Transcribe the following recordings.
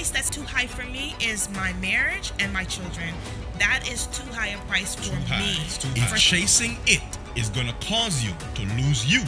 price that's too high for me is my marriage and my children. That is too high a price for me. It's too high. If chasing it is going to cause you to lose you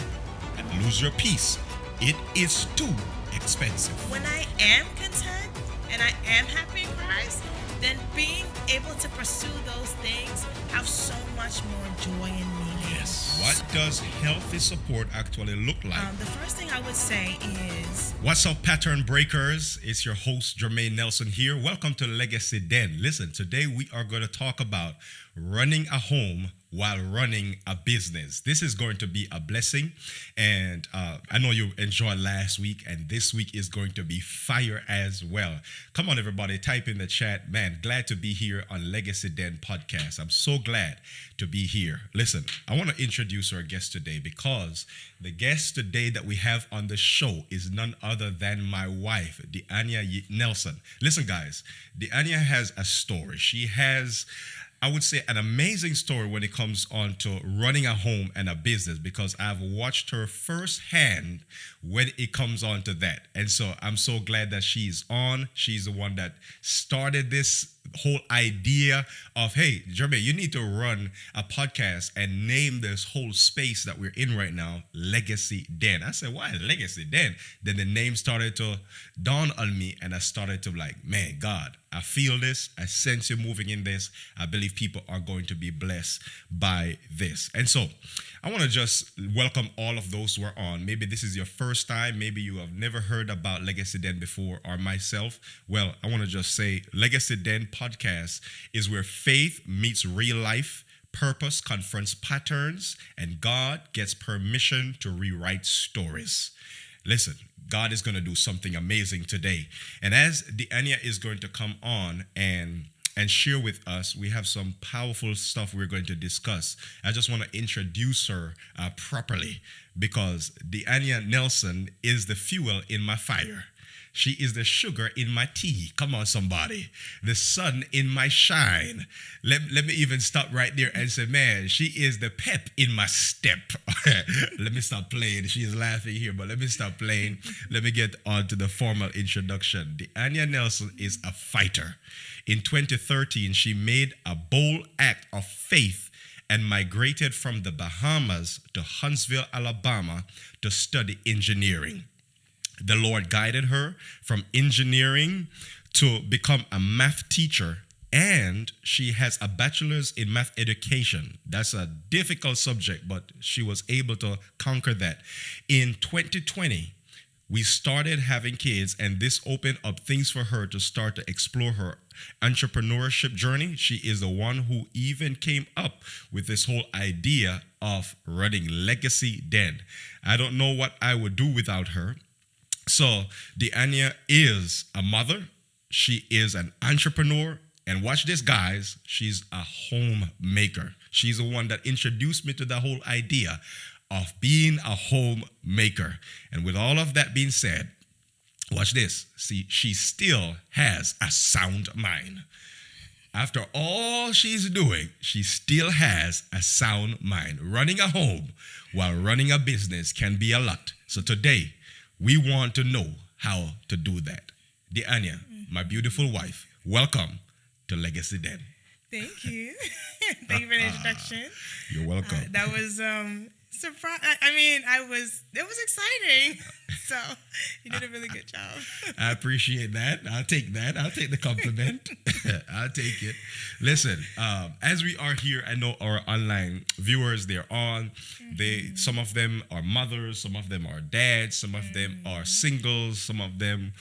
and lose your peace, it is too expensive. When I am content and I am happy in Christ, then being able to pursue those things have so much more joy and meaning. Yes. What does healthy support actually look like? The first thing I would say is... What's up, pattern breakers? It's your host, Jermaine Nelson here. Welcome to Legacy Den. Listen, today we are going to talk about running a home while running a business. This is going to be a blessing, and I know you enjoyed last week, and this week is going to be fire as well. Come on, everybody, type in the chat. Man, glad to be here on Legacy Den podcast. I'm so glad to be here. Listen, I want to introduce our guest today because the guest today that we have on the show is none other than my wife, Deanja Nelson. Listen, guys, Deanja has a story. She has, I would say, an amazing story when it comes on to running a home and a business, because I've watched her firsthand when it comes on to that. And so I'm so glad that she's on. She's the one that started this whole idea of, hey, Jermaine, you need to run a podcast and name this whole space that we're in right now Legacy Den. I said, why Legacy Den? Then the name started to dawn on me, and I started to like, man, God, I feel this. I sense you moving in this. I believe people are going to be blessed by this. And so I want to just welcome all of those who are on. Maybe this is your first time. Maybe you have never heard about Legacy Den before, or myself. Well, I want to just say Legacy Den podcast is where faith meets real life, purpose confronts patterns, and God gets permission to rewrite stories. Listen, God is going to do something amazing today. And as Deanja is going to come on and share with us, we have some powerful stuff we're going to discuss. I just want to introduce her properly, because Deanja Nelson is the fuel in my fire. She is the sugar in my tea. Come on, somebody. The sun in my shine. Let me even stop right there and say, man, she is the pep in my step. Let me stop playing. She is laughing here, but let me stop playing. Let me get on to the formal introduction. Deanja Nelson is a fighter. In 2013, she made a bold act of faith and migrated from the Bahamas to Huntsville, Alabama to study engineering. The Lord guided her from engineering to become a math teacher, and she has a bachelor's in math education. That's a difficult subject, but she was able to conquer that. In 2020, we started having kids, and this opened up things for her to start to explore her entrepreneurship journey. She is the one who even came up with this whole idea of running Legacy Den. I don't know what I would do without her. So Deanja is a mother, she is an entrepreneur, and watch this, guys, she's a homemaker. She's the one that introduced me to the whole idea of being a homemaker. And with all of that being said, watch this. See, she still has a sound mind. After all she's doing, she still has a sound mind. Running a home while running a business can be a lot. So today, we want to know how to do that. Deanja, my beautiful wife, welcome to Legacy Den. Thank you. Thank you for the introduction. You're welcome. That was surprise. It was exciting. So you did a really good job. I appreciate that. I'll take that. I'll take the compliment. I'll take it. Listen, as we are here, I know our online viewers, they're on. Some of them are mothers, some of them are dads, some of them are singles, some of them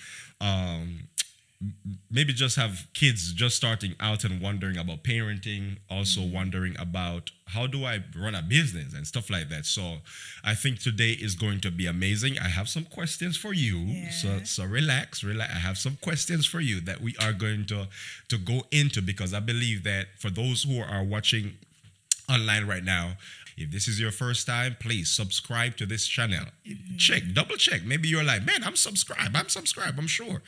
maybe just have kids just starting out and wondering about parenting, also wondering about how do I run a business and stuff like that. So I think today is going to be amazing. I have some questions for you. Yeah. So relax. I have some questions for you that we are going to go into, because I believe that for those who are watching online right now, if this is your first time, please subscribe to this channel. Double check. Maybe you're like, man, I'm subscribed, I'm sure.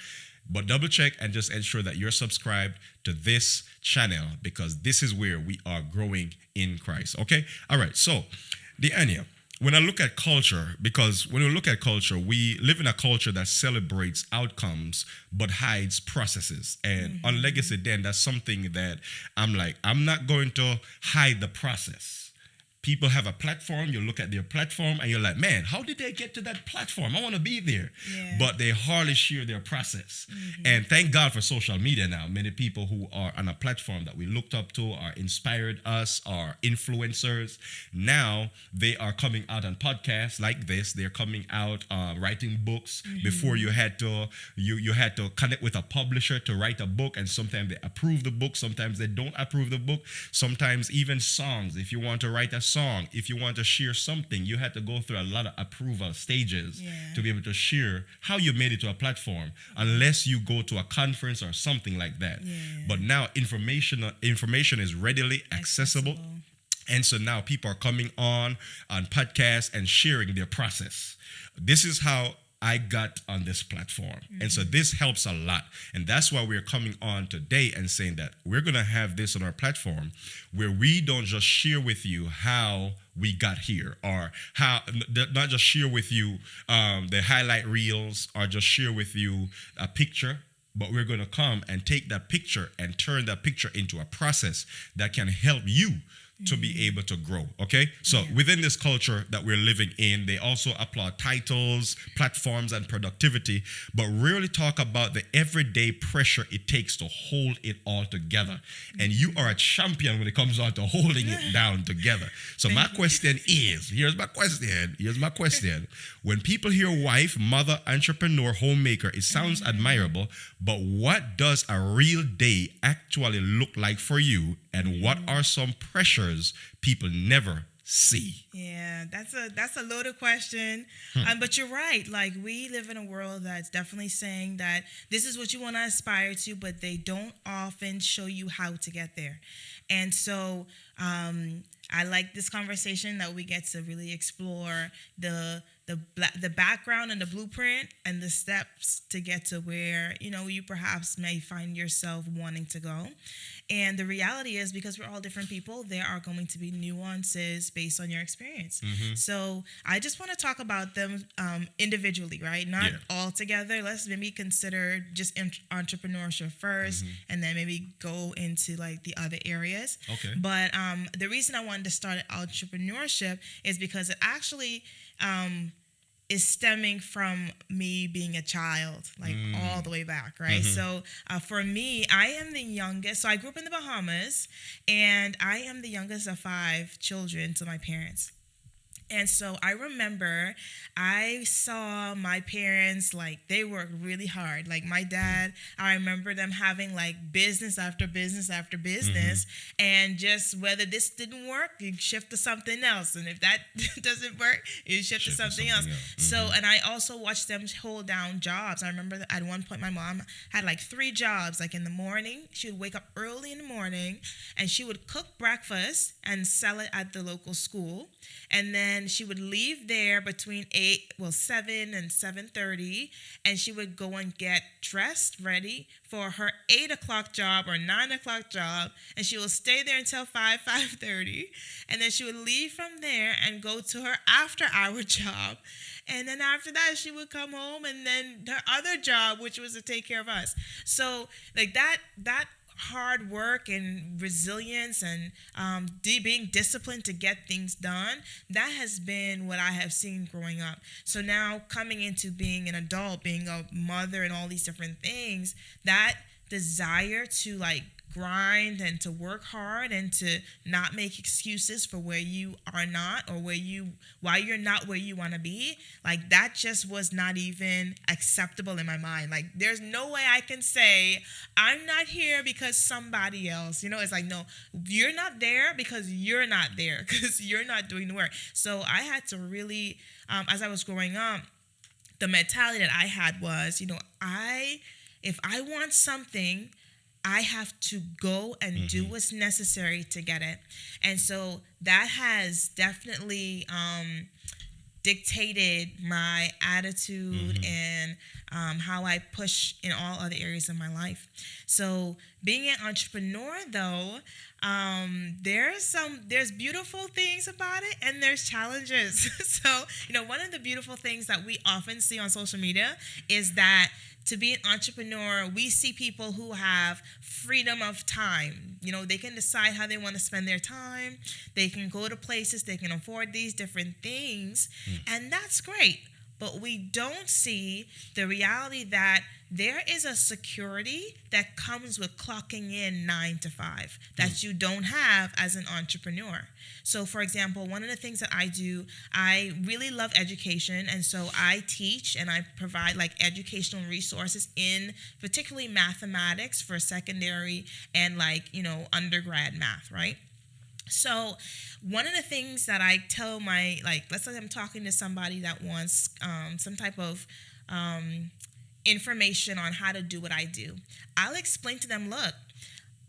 But double check and just ensure that you're subscribed to this channel, because this is where we are growing in Christ. Okay? All right. So, Deanja, when I look at culture, because when we look at culture, we live in a culture that celebrates outcomes but hides processes. And on Legacy Den, that's something that I'm like, I'm not going to hide the process. People have a platform, you look at their platform and you're like, man, how did they get to that platform? I want to be there. Yeah. But they hardly share their process. And thank God for social media now. Many people who are on a platform that we looked up to are inspired us, are influencers. Now they are coming out on podcasts like this. They're coming out writing books. Before you had to you had to connect with a publisher to write a book, and sometimes they approve the book, sometimes they don't approve the book. Sometimes even songs, if you want to write a song, if you want to share something, you had to go through a lot of approval stages to be able to share how you made it to a platform, unless you go to a conference or something like that. But now information is readily accessible. And so now people are coming on podcasts and sharing their process. This is how I got on this platform. And so this helps a lot. And that's why we're coming on today and saying that we're going to have this on our platform where we don't just share with you how we got here, or how, not just share with you the highlight reels, or just share with you a picture, but we're going to come and take that picture and turn that picture into a process that can help you to be able to grow. Okay, so within this culture that we're living in, they also applaud titles, platforms, and productivity, but rarely talk about the everyday pressure it takes to hold it all together. And you are a champion when it comes on to holding it down together. So my question is, here's my question. When people hear wife, mother, entrepreneur, homemaker, it sounds admirable, but what does a real day actually look like for you? And what are some pressures people never see? Yeah, that's a loaded question. But you're right. Like, we live in a world that's definitely saying that this is what you want to aspire to, but they don't often show you how to get there. And so I like this conversation that we get to really explore the background and the blueprint and the steps to get to where, you perhaps may find yourself wanting to go. And the reality is, because we're all different people, there are going to be nuances based on your experience. So I just want to talk about them individually, right? Not all together. Let's maybe consider just entrepreneurship first, and then maybe go into like the other areas. Okay. But the reason I wanted to start at entrepreneurship is because it actually is stemming from me being a child, like all the way back, right? So for me, I am the youngest. So I grew up in the Bahamas, and I am the youngest of 5 children to my parents. And so I remember I saw my parents, like, they worked really hard. Like, my dad, I remember them having like business after business after business. And just whether this didn't work, you shift to something else. And if that doesn't work, you shift to something else. So, and I also watched them hold down jobs. I remember that at one point my mom had like 3 jobs. Like, in the morning, she would wake up early in the morning and she would cook breakfast and sell it at the local school. And then she would leave there between 7 and 7:30, and she would go and get dressed, ready for her 8 o'clock job or 9 o'clock job, and she will stay there until 5:30, and then she would leave from there and go to her after-hour job, and then after that she would come home, and then her other job, which was to take care of us. So like that hard work and resilience and being disciplined to get things done, that has been what I have seen growing up. So now coming into being an adult, being a mother and all these different things, that desire to like grind and to work hard and to not make excuses for where you are not, or why you're not where you want to be, like that just was not even acceptable in my mind. Like, there's no way I can say I'm not here because somebody else, it's like, no, you're not there because you're not there, because you're not doing the work. So I had to really, as I was growing up, the mentality that I had was, if I want something, I have to go and do what's necessary to get it. And so that has definitely dictated my attitude and how I push in all other areas of my life. So being an entrepreneur, though, there's beautiful things about it and there's challenges. So, one of the beautiful things that we often see on social media is that to be an entrepreneur, we see people who have freedom of time. They can decide how they want to spend their time. They can go to places. They can afford these different things. And that's great. But we don't see the reality that there is a security that comes with clocking in 9 to 5 that you don't have as an entrepreneur. So, for example, one of the things that I do, I really love education. And so I teach and I provide educational resources in particularly mathematics for secondary and undergrad math, right? So one of the things that I tell let's say I'm talking to somebody that wants some type of information on how to do what I do. I'll explain to them, look,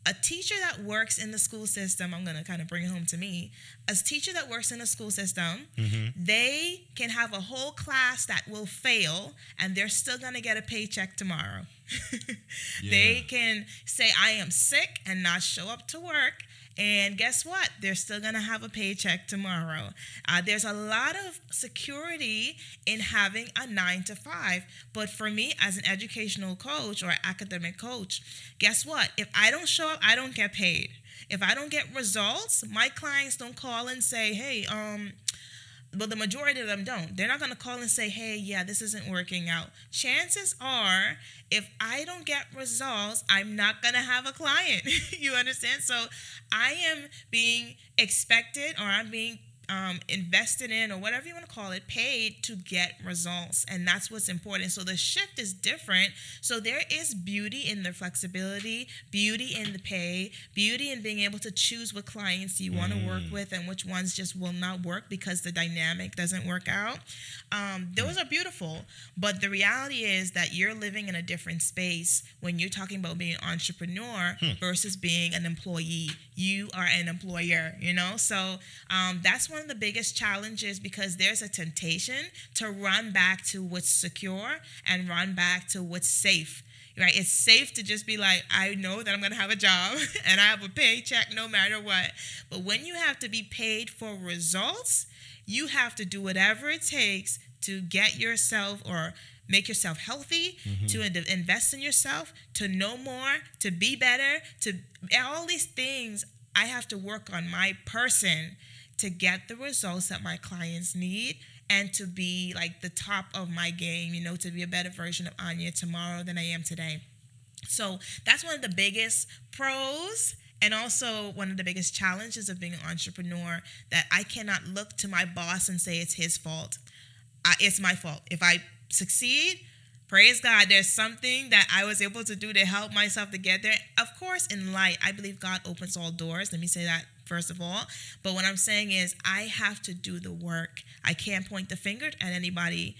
a teacher that works in the school system, I'm going to kind of bring it home to me. A teacher that works in the school system, they can have a whole class that will fail and they're still going to get a paycheck tomorrow. They can say, I am sick and not show up to work. And guess what? They're still going to have a paycheck tomorrow. There's a lot of security in having a 9 to 5. But for me, as an educational coach or academic coach, guess what? If I don't show up, I don't get paid. If I don't get results, my clients don't call and say, hey, well, the majority of them don't. They're not going to call and say, hey, yeah, this isn't working out. Chances are, if I don't get results, I'm not going to have a client. You understand? So I am being expected, or I'm being invested in, or whatever you want to call it, paid to get results. And that's what's important. So the shift is different. So there is beauty in the flexibility, beauty in the pay, beauty in being able to choose what clients you want to work with and which ones just will not work because the dynamic doesn't work out. Those are beautiful. But the reality is that you're living in a different space when you're talking about being an entrepreneur versus being an employee. You are an employer, So that's one of the biggest challenges, because there's a temptation to run back to what's secure and run back to what's safe. Right? It's safe to just be like, I know that I'm going to have a job and I have a paycheck no matter what. But when you have to be paid for results, you have to do whatever it takes to get yourself or make yourself healthy, to invest in yourself, to know more, to be better, to all these things. I have to work on my person to get the results that my clients need and to be the top of my game, to be a better version of Anya tomorrow than I am today. So that's one of the biggest pros and also one of the biggest challenges of being an entrepreneur, that I cannot look to my boss and say it's his fault. It's my fault. If I succeed, praise God, there's something that I was able to do to help myself to get there. Of course, in light, I believe God opens all doors. Let me say that first of all. But what I'm saying is I have to do the work. I can't point the finger at anybody.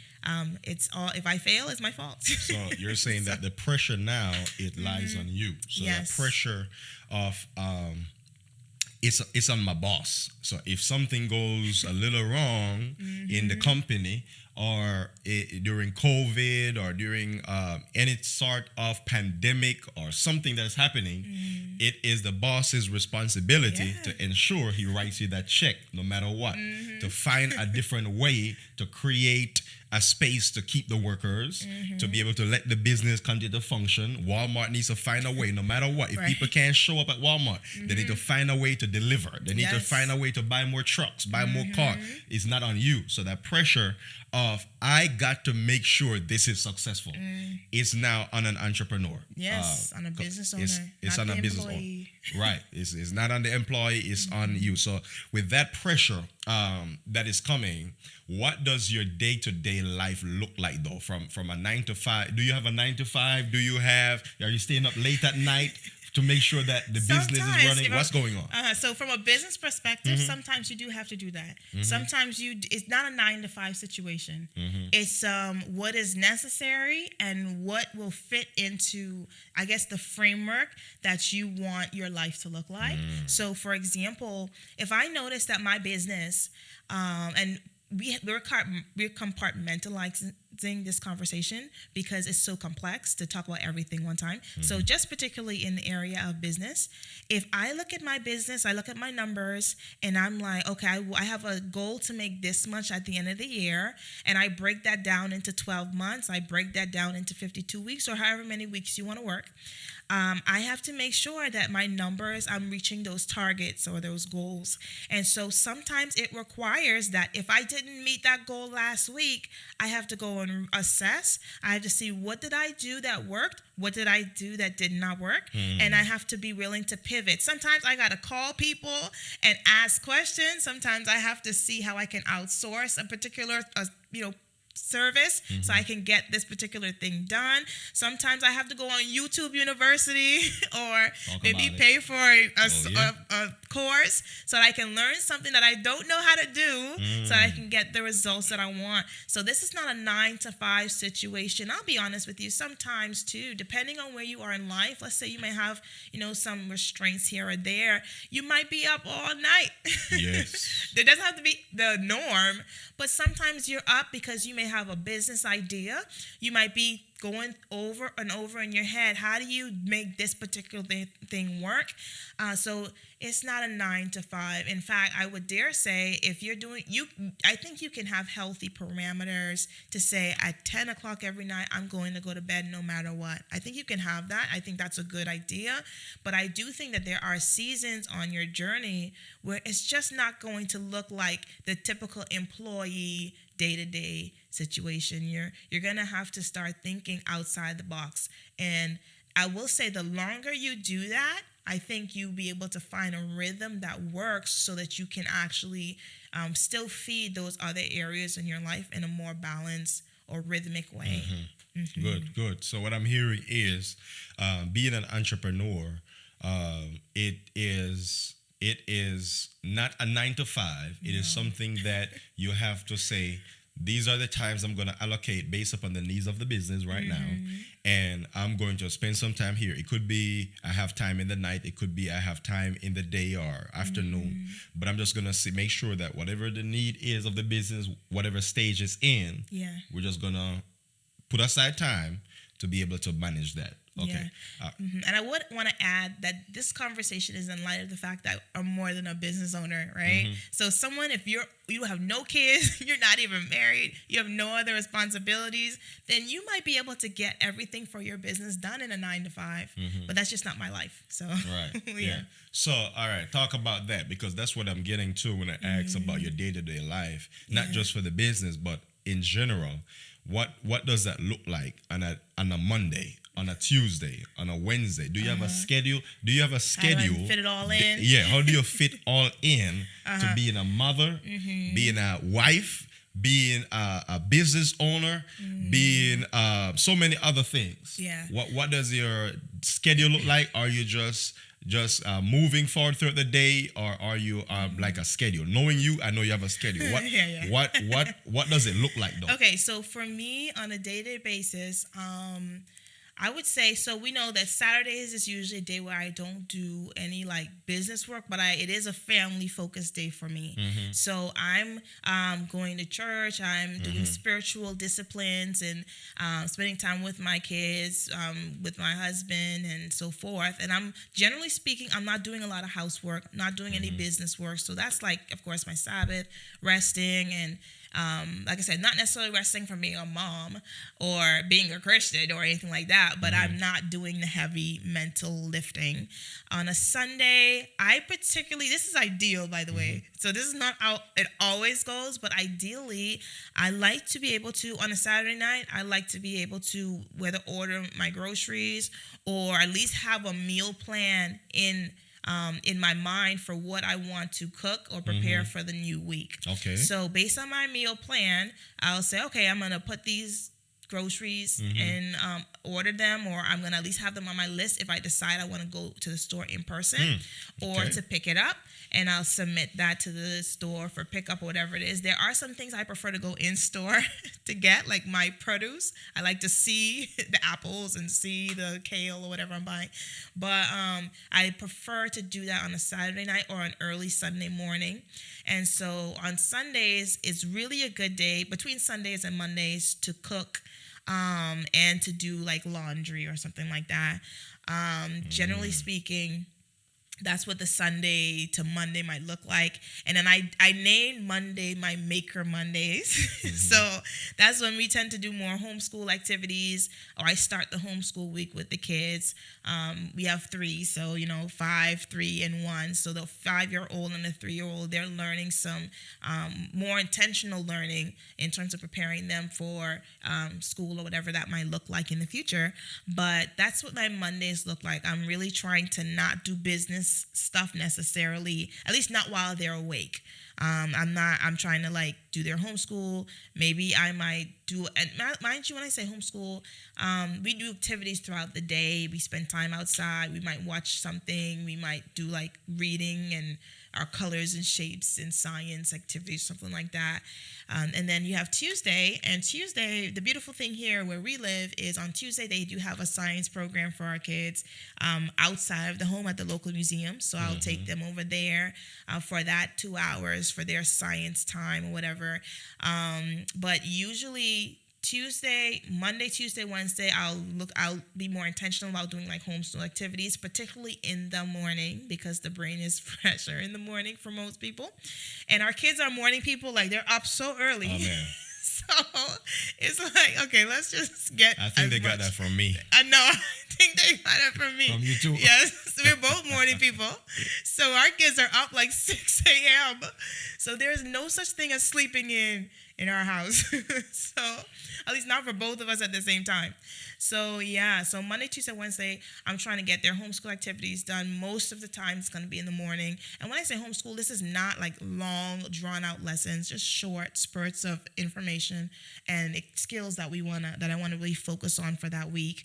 If I fail, it's my fault. So you're saying that the pressure now, it lies on you. So yes. The pressure of it's on my boss. So if something goes a little wrong in the company, or during COVID, or during any sort of pandemic or something that's happening, it is the boss's responsibility to ensure he writes you that check no matter what, to find a different way to create a space to keep the workers, to be able to let the business continue to function. Walmart needs to find a way, no matter what. If people can't show up at Walmart, they need to find a way to deliver. They need to find a way to buy more trucks, buy more cars. It's not on you. So that pressure of, I got to make sure this is successful, is now on an entrepreneur. Yes, on a business owner. It's on a business owner. Right. It's not on the employee, it's on you. So with that pressure that is coming, what does your day-to-day life look like, though? From a 9 to 5? Do you have a 9 to 5? Are you staying up late at night to make sure that the business is running? What's going on? So from a business perspective, sometimes you do have to do that. Sometimes it's not a 9 to 5 situation. It's what is necessary and what will fit into, I guess, the framework that you want your life to look like. So for example, if I notice that my business, and we're compartmentalizing this conversation because it's so complex to talk about everything one time. So just particularly in the area of business, if I look at my business, I look at my numbers, and I'm like, okay, I have a goal to make this much at the end of the year, and I break that down into 12 months. I break that down into 52 weeks or however many weeks you want to work. I have to make sure that my numbers, I'm reaching those targets or those goals. And so sometimes it requires that if I didn't meet that goal last week, I have to go and assess. I have to see, what did I do that worked? What did I do that did not work? And I have to be willing to pivot. Sometimes I got to call people and ask questions. Sometimes I have to see how I can outsource a particular, service so I can get this particular thing done. Sometimes I have to go on YouTube University or maybe pay for a course so that I can learn something that I don't know how to do so that I can get the results that I want. So this is not a 9-to-5 situation. I'll be honest with you, sometimes too, depending on where you are in life, let's say you may have, some restraints here or there, you might be up all night. Yes. It doesn't have to be the norm, but sometimes you're up because you may have a business idea. You might be going over and over in your head, how do you make this particular thing work? So it's not a 9-to-5. In fact, I would dare say if you're doing, I think you can have healthy parameters to say at 10 o'clock every night, I'm going to go to bed no matter what. I think you can have that. I think that's a good idea. But I do think that there are seasons on your journey where it's just not going to look like the typical employee day-to-day situation. You're going to have to start thinking outside the box. And I will say the longer you do that, I think you'll be able to find a rhythm that works so that you can actually still feed those other areas in your life in a more balanced or rhythmic way. Good. So what I'm hearing is being an entrepreneur, it is not a 9-to-5. It is something that you have to say, these are the times I'm going to allocate based upon the needs of the business right now. And I'm going to spend some time here. It could be I have time in the night. It could be I have time in the day or afternoon. But I'm just going to make sure that whatever the need is of the business, whatever stage it's in, we're just going to put aside time to be able to manage that. Okay. Yeah. And I would want to add that this conversation is in light of the fact that I'm more than a business owner, right? So someone, if you have no kids, you're not even married, you have no other responsibilities, then you might be able to get everything for your business done in a 9-to-5. But that's just not my life. So right. Yeah. So all right, talk about that, because that's what I'm getting to when I ask about your day-to-day life, not just for the business, but in general. What does that look like on a Monday, on a Tuesday, on a Wednesday? Do you have a schedule? Do you have a schedule? How do I fit it all in? How do you fit all in to being a mother, being a wife, being a business owner, being so many other things? Yeah. What does your schedule look like? Are you just moving forward throughout the day, or are you like a schedule? Knowing you, I know you have a schedule. What does it look like though? Okay, so for me on a day-to-day basis, I would say, so we know that Saturdays is usually a day where I don't do any like business work, but it is a family focused day for me. So I'm going to church, I'm doing spiritual disciplines and spending time with my kids, with my husband and so forth. And I'm generally speaking, I'm not doing a lot of housework, not doing any business work. So that's like, of course, my Sabbath, resting and like I said, not necessarily resting from being a mom or being a Christian or anything like that, but I'm not doing the heavy mental lifting. On a Sunday, this is ideal, by the way. So this is not how it always goes, but ideally, I like to be able to, on a Saturday night, I like to be able to whether order my groceries or at least have a meal plan in my mind for what I want to cook or prepare for the new week. Okay. So based on my meal plan, I'll say, okay, I'm going to put these groceries and order them, or I'm going to at least have them on my list if I decide I want to go to the store in person or to pick it up, and I'll submit that to the store for pickup or whatever it is. There are some things I prefer to go in store to get, like my produce. I like to see the apples and see the kale or whatever I'm buying, but I prefer to do that on a Saturday night or an early Sunday morning. And so on Sundays, it's really a good day between Sundays and Mondays to cook and to do like laundry or something like that. Generally speaking, that's what the Sunday to Monday might look like. And then I named Monday my Maker Mondays. So that's when we tend to do more homeschool activities, or I start the homeschool week with the kids. We have 3, so, 5, 3, and 1. So the 5-year-old and the 3-year-old, they're learning some more intentional learning in terms of preparing them for school or whatever that might look like in the future. But that's what my Mondays look like. I'm really trying to not do business stuff necessarily, at least not while they're awake. I'm trying to like do their homeschool. Maybe I might do, and mind you, when I say homeschool, we do activities throughout the day. We spend time outside. We might watch something. We might do like reading and our colors and shapes and science activities, something like that. And then you have Tuesday, and Tuesday, the beautiful thing here where we live is on Tuesday, they do have a science program for our kids outside of the home at the local museum. So I'll take them over there for that 2 hours for their science time or whatever. But usually Monday, Tuesday, Wednesday, I'll be more intentional about doing like homeschool activities, particularly in the morning, because the brain is fresher in the morning for most people. And our kids are morning people, like they're up so early. Oh, man. So it's like, okay, let's just get. I think they got that from me. I know. I think they got it from me. From you too. Yes, we're both morning people. So our kids are up like 6 a.m. So there's no such thing as sleeping in our house. So at least not for both of us at the same time. So yeah, so Monday, Tuesday, Wednesday, I'm trying to get their homeschool activities done. Most of the time it's going to be in the morning. And when I say homeschool, this is not like long, drawn out lessons, just short spurts of information and skills that I want to really focus on for that week.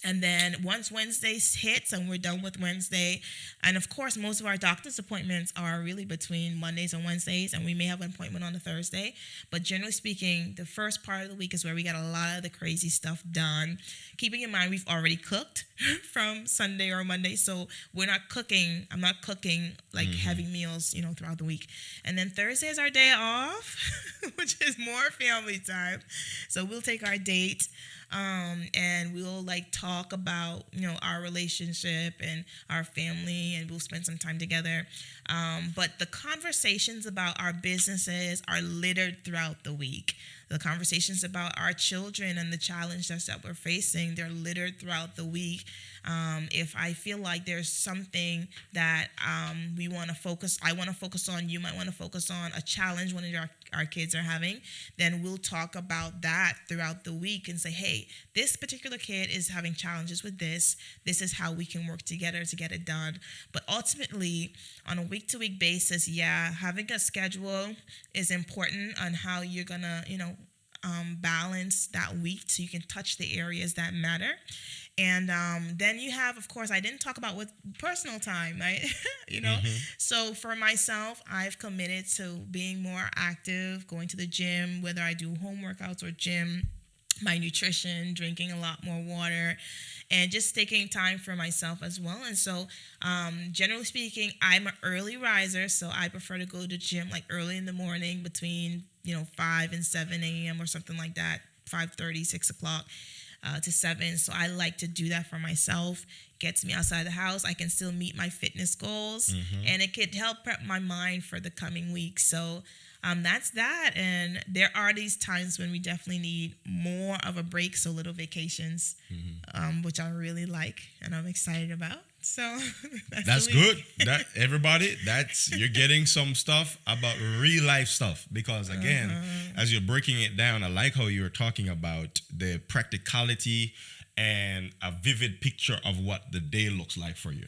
And then once Wednesday hits and we're done with Wednesday, and of course, most of our doctor's appointments are really between Mondays and Wednesdays, and we may have an appointment on a Thursday. But generally speaking, the first part of the week is where we get a lot of the crazy stuff done. Keeping in mind, we've already cooked from Sunday or Monday, so I'm not cooking like heavy meals, throughout the week. And then Thursday is our day off, which is more family time. So we'll take our date. And we'll like talk about, our relationship and our family, and we'll spend some time together. But the conversations about our businesses are littered throughout the week. The conversations about our children and the challenges that we're facing, they're littered throughout the week. If I feel like there's something that I want to focus on, you might want to focus on a challenge one of our kids are having, then we'll talk about that throughout the week and say, hey, this particular kid is having challenges with this. This is how we can work together to get it done. But ultimately, on a week-to-week basis, having a schedule is important on how you're going to, balance that week so you can touch the areas that matter. And then you have, of course, I didn't talk about with personal time, right? So for myself, I've committed to being more active, going to the gym, whether I do home workouts or gym, my nutrition, drinking a lot more water, and just taking time for myself as well. And so generally speaking, I'm an early riser, so I prefer to go to the gym like early in the morning between 5 and 7 a.m. or something like that, 5:30, 6 o'clock. To 7. So I like to do that for myself. Gets me outside the house. I can still meet my fitness goals, and it could help prep my mind for the coming week. So that's that. And there are these times when we definitely need more of a break, so little vacations, which I really like and I'm excited about. So that's good. You're getting some stuff about real life stuff, because again, as you're breaking it down, I like how you're talking about the practicality and a vivid picture of what the day looks like for you.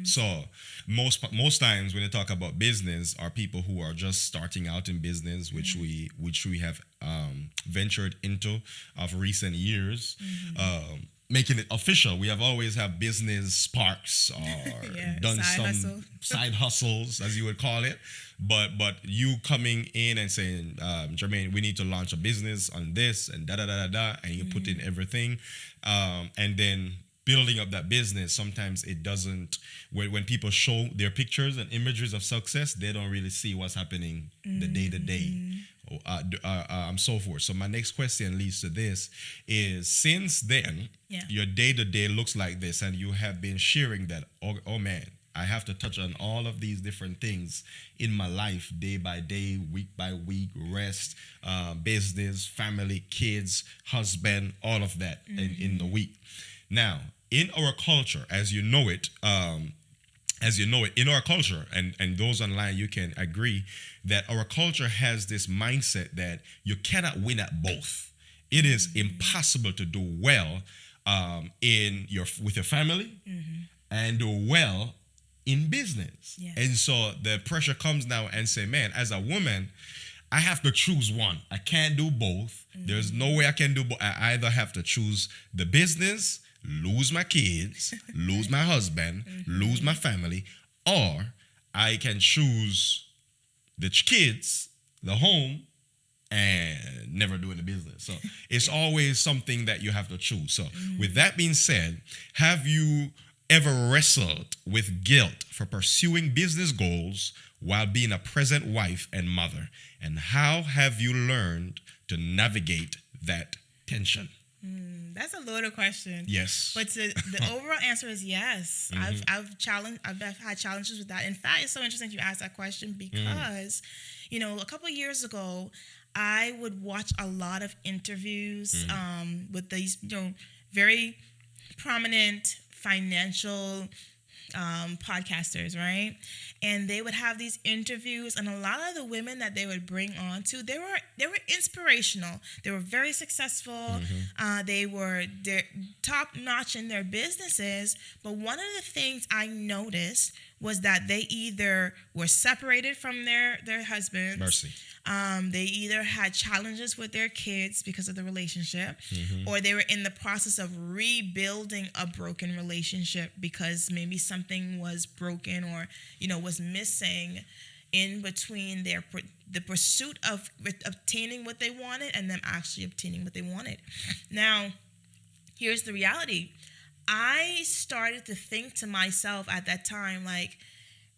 So most times when you talk about business, are people who are just starting out in business, which we have ventured into of recent years. Making it official, we have always have business sparks or done some side hustles, as you would call it. But you coming in and saying, Jermaine, we need to launch a business on this and da da da da da, and you put in everything, and then building up that business. Sometimes it doesn't. When people show their pictures and images of success, they don't really see what's happening the day to day. So forth. So my next question leads to this: is since then your day to day looks like this, and you have been sharing that. Oh man, I have to touch on all of these different things in my life, day by day, week by week, rest, business, family, kids, husband, all of that in the week. Now, in our culture, as you know it, in our culture, and those online, you can agree that our culture has this mindset that you cannot win at both. It is impossible to do well with your family and do well in business. Yes. And so the pressure comes now and say, man, as a woman, I have to choose one. I can't do both. There's no way I can do both. I either have to choose the business, lose my kids, lose my husband, lose my family, or I can choose the kids, the home, and never doing the business. So it's always something that you have to choose. So with that being said, have you ever wrestled with guilt for pursuing business goals while being a present wife and mother? And how have you learned to navigate that tension? That's a loaded question. Yes. But the overall answer is yes. I've had challenges with that. In fact, it's so interesting you asked that question because, a couple of years ago, I would watch a lot of interviews with these, very prominent financial podcasters, right? And they would have these interviews, and a lot of the women that they would bring on to, they were inspirational. They were very successful. They were top notch in their businesses. But one of the things I noticed was that they either were separated from their husbands. Mercy. They either had challenges with their kids because of the relationship, or they were in the process of rebuilding a broken relationship because maybe something was broken or, was missing in between the pursuit of obtaining what they wanted and them actually obtaining what they wanted. Now, here's the reality. I started to think to myself at that time, like,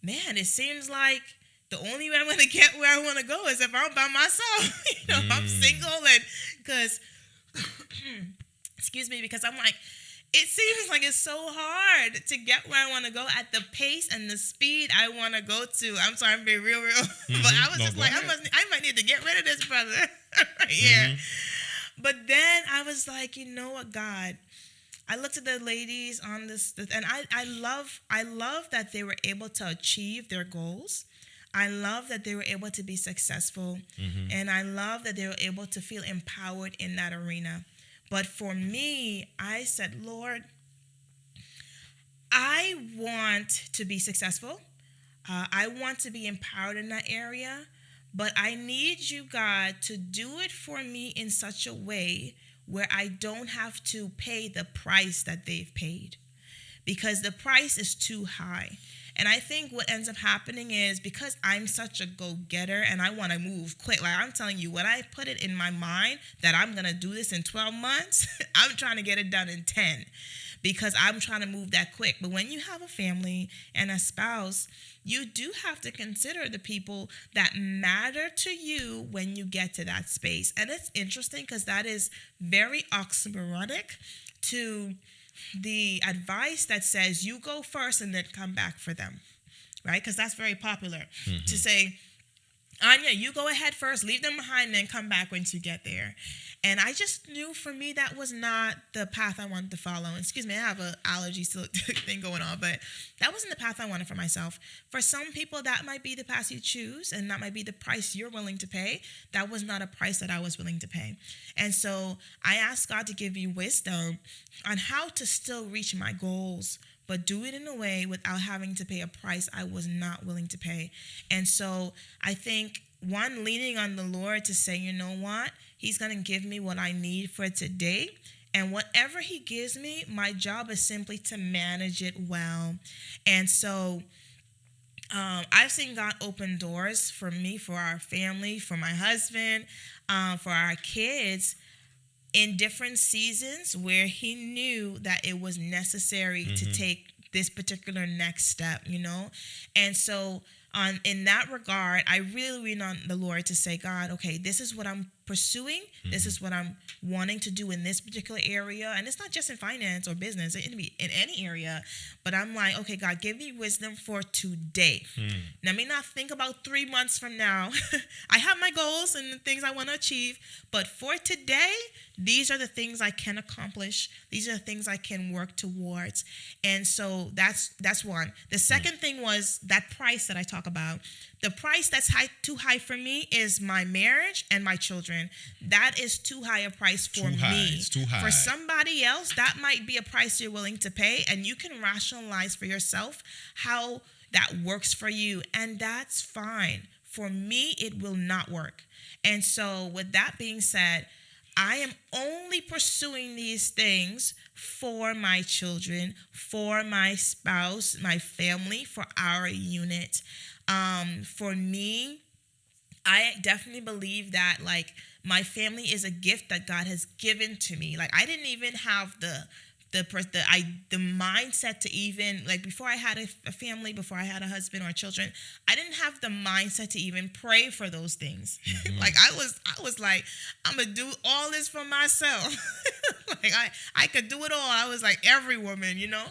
man, it seems like the only way I'm going to get where I want to go is if I'm by myself. If I'm single, and because, excuse me, because I'm like, it seems like it's so hard to get where I want to go at the pace and the speed I want to go to. I'm sorry, I'm being real. But I was just like, I might need to get rid of this brother right here. But then I was like, you know what, God? I looked at the ladies on this, and I love that they were able to achieve their goals. I love that they were able to be successful, and I love that they were able to feel empowered in that arena. But for me, I said, Lord, I want to be successful. I want to be empowered in that area, but I need you, God, to do it for me in such a way where I don't have to pay the price that they've paid, because the price is too high. And I think what ends up happening is because I'm such a go-getter and I want to move quick. Like I'm telling you, when I put it in my mind that I'm going to do this in 12 months, I'm trying to get it done in 10 because I'm trying to move that quick. But when you have a family and a spouse, you do have to consider the people that matter to you when you get to that space. And it's interesting because that is very oxymoronic to the advice that says you go first and then come back for them, right? Because that's very popular to say, Anya, you go ahead first, leave them behind, and then come back once you get there. And I just knew for me that was not the path I wanted to follow. Excuse me, I have an allergy thing going on, but that wasn't the path I wanted for myself. For some people, that might be the path you choose, and that might be the price you're willing to pay. That was not a price that I was willing to pay. And so I asked God to give me wisdom on how to still reach my goals, but do it in a way without having to pay a price I was not willing to pay. And so I think, one, leaning on the Lord to say, you know what? He's going to give me what I need for today. And whatever he gives me, my job is simply to manage it well. And so I've seen God open doors for me, for our family, for my husband, for our kids, in different seasons where he knew that it was necessary to take this particular next step, you know? And so in that regard, I really lean on the Lord to say, God, okay, this is what I'm pursuing. This is what I'm wanting to do in this particular area. And it's not just in finance or business. It can be in any area. But I'm like, okay, God, give me wisdom for today. Let me not think about 3 months from now. I have my goals and the things I want to achieve. But for today, these are the things I can accomplish. These are the things I can work towards. And so that's one. The second thing was that price that I talk about. The price that's too high for me is my marriage and my children. That is too high a price for me. It's too high. For somebody else, that might be a price you're willing to pay, and you can rationalize for yourself how that works for you, and that's fine. For me, it will not work. And so with that being said, I am only pursuing these things for my children, for my spouse, my family, for our unit. For me, I definitely believe that, like, my family is a gift that God has given to me. Like, I didn't even have the mindset to even, like, before I had a family, before I had a husband or children, I didn't have the mindset to even pray for those things. Like, I was like, I'm gonna do all this for myself. Like, I could do it all. I was like every woman, you know.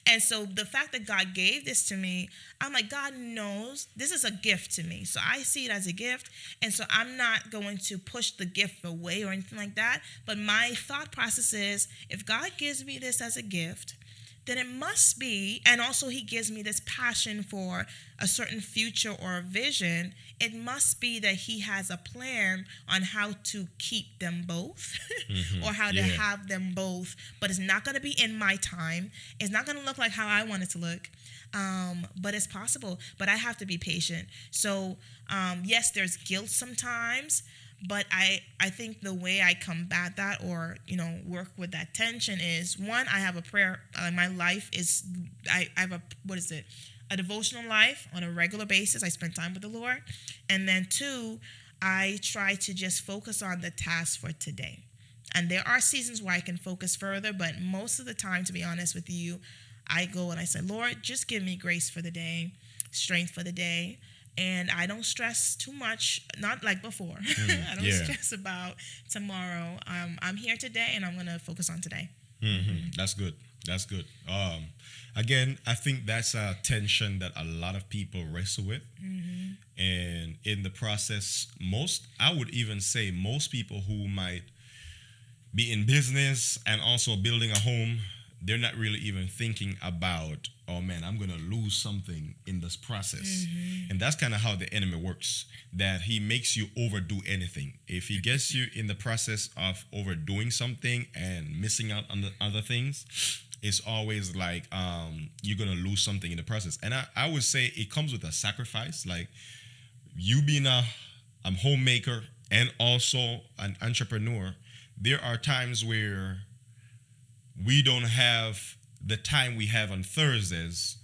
And so the fact that God gave this to me, I'm like, God knows this is a gift to me. So I see it as a gift. And so I'm not going to push the gift away or anything like that. But my thought process is, if God gives me this as a gift, then it must be, and also he gives me this passion for a certain future or a vision, it must be that he has a plan on how to keep them both or how to have them both. But it's not going to be in my time. It's not going to look like how I want it to look. But it's possible. But I have to be patient. So, yes, there's guilt sometimes. But I think the way I combat that, or, you know, work with that tension is, one, I have a prayer. My life is, I have a devotional life on a regular basis. I spend time with the Lord. And then two, I try to just focus on the task for today. And there are seasons where I can focus further, but most of the time, to be honest with you, I go and I say, Lord, just give me grace for the day, strength for the day. And I don't stress too much, not like before. I don't stress about tomorrow. I'm here today, and I'm going to focus on today. That's good. That's good. Again, I think that's a tension that a lot of people wrestle with. And in the process, I would even say most people who might be in business and also building a home, they're not really even thinking about, oh man, I'm going to lose something in this process. And that's kind of how the enemy works, that he makes you overdo anything. If he gets you in the process of overdoing something and missing out on the other things, it's always like you're going to lose something in the process. And I would say it comes with a sacrifice. Like, you being a homemaker and also an entrepreneur, there are times where we don't have the time we have on Thursdays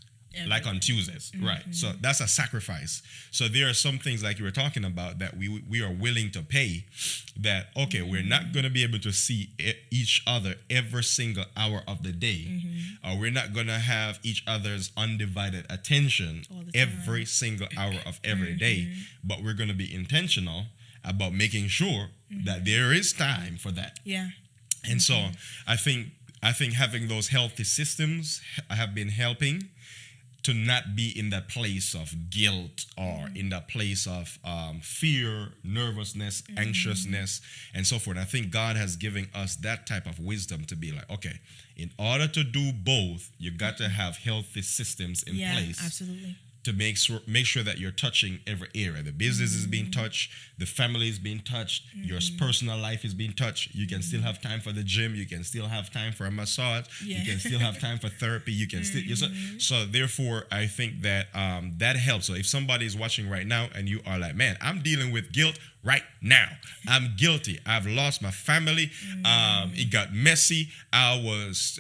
like on Tuesdays, right? So that's a sacrifice. So there are some things, like you were talking about, that we are willing to pay, that, okay, we're not going to be able to see each other every single hour of the day, or we're not going to have each other's undivided attention every single hour of every day, but we're going to be intentional about making sure that there is time for that. And so I think having those healthy systems have been helping. to not be in that place of guilt or in that place of fear, nervousness, anxiousness, and so forth. I think God has given us that type of wisdom to be like, okay, in order to do both, you got to have healthy systems in place. Absolutely. To make sure that you're touching every area. The business is being touched, the family is being touched, your personal life is being touched. You can still have time for the gym. You can still have time for a massage. You can still have time for therapy. You can still. So therefore, I think that that helps. So if somebody is watching right now and you are like, man, I'm dealing with guilt right now. I'm guilty. I've lost my family. It got messy. I was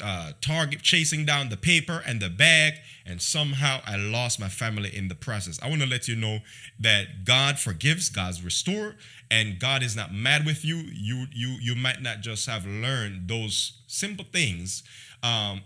chasing down the paper and the bag, and somehow I lost my family in the process. I want to let you know that God forgives, God's restored, and God is not mad with you. You might not just have learned those simple things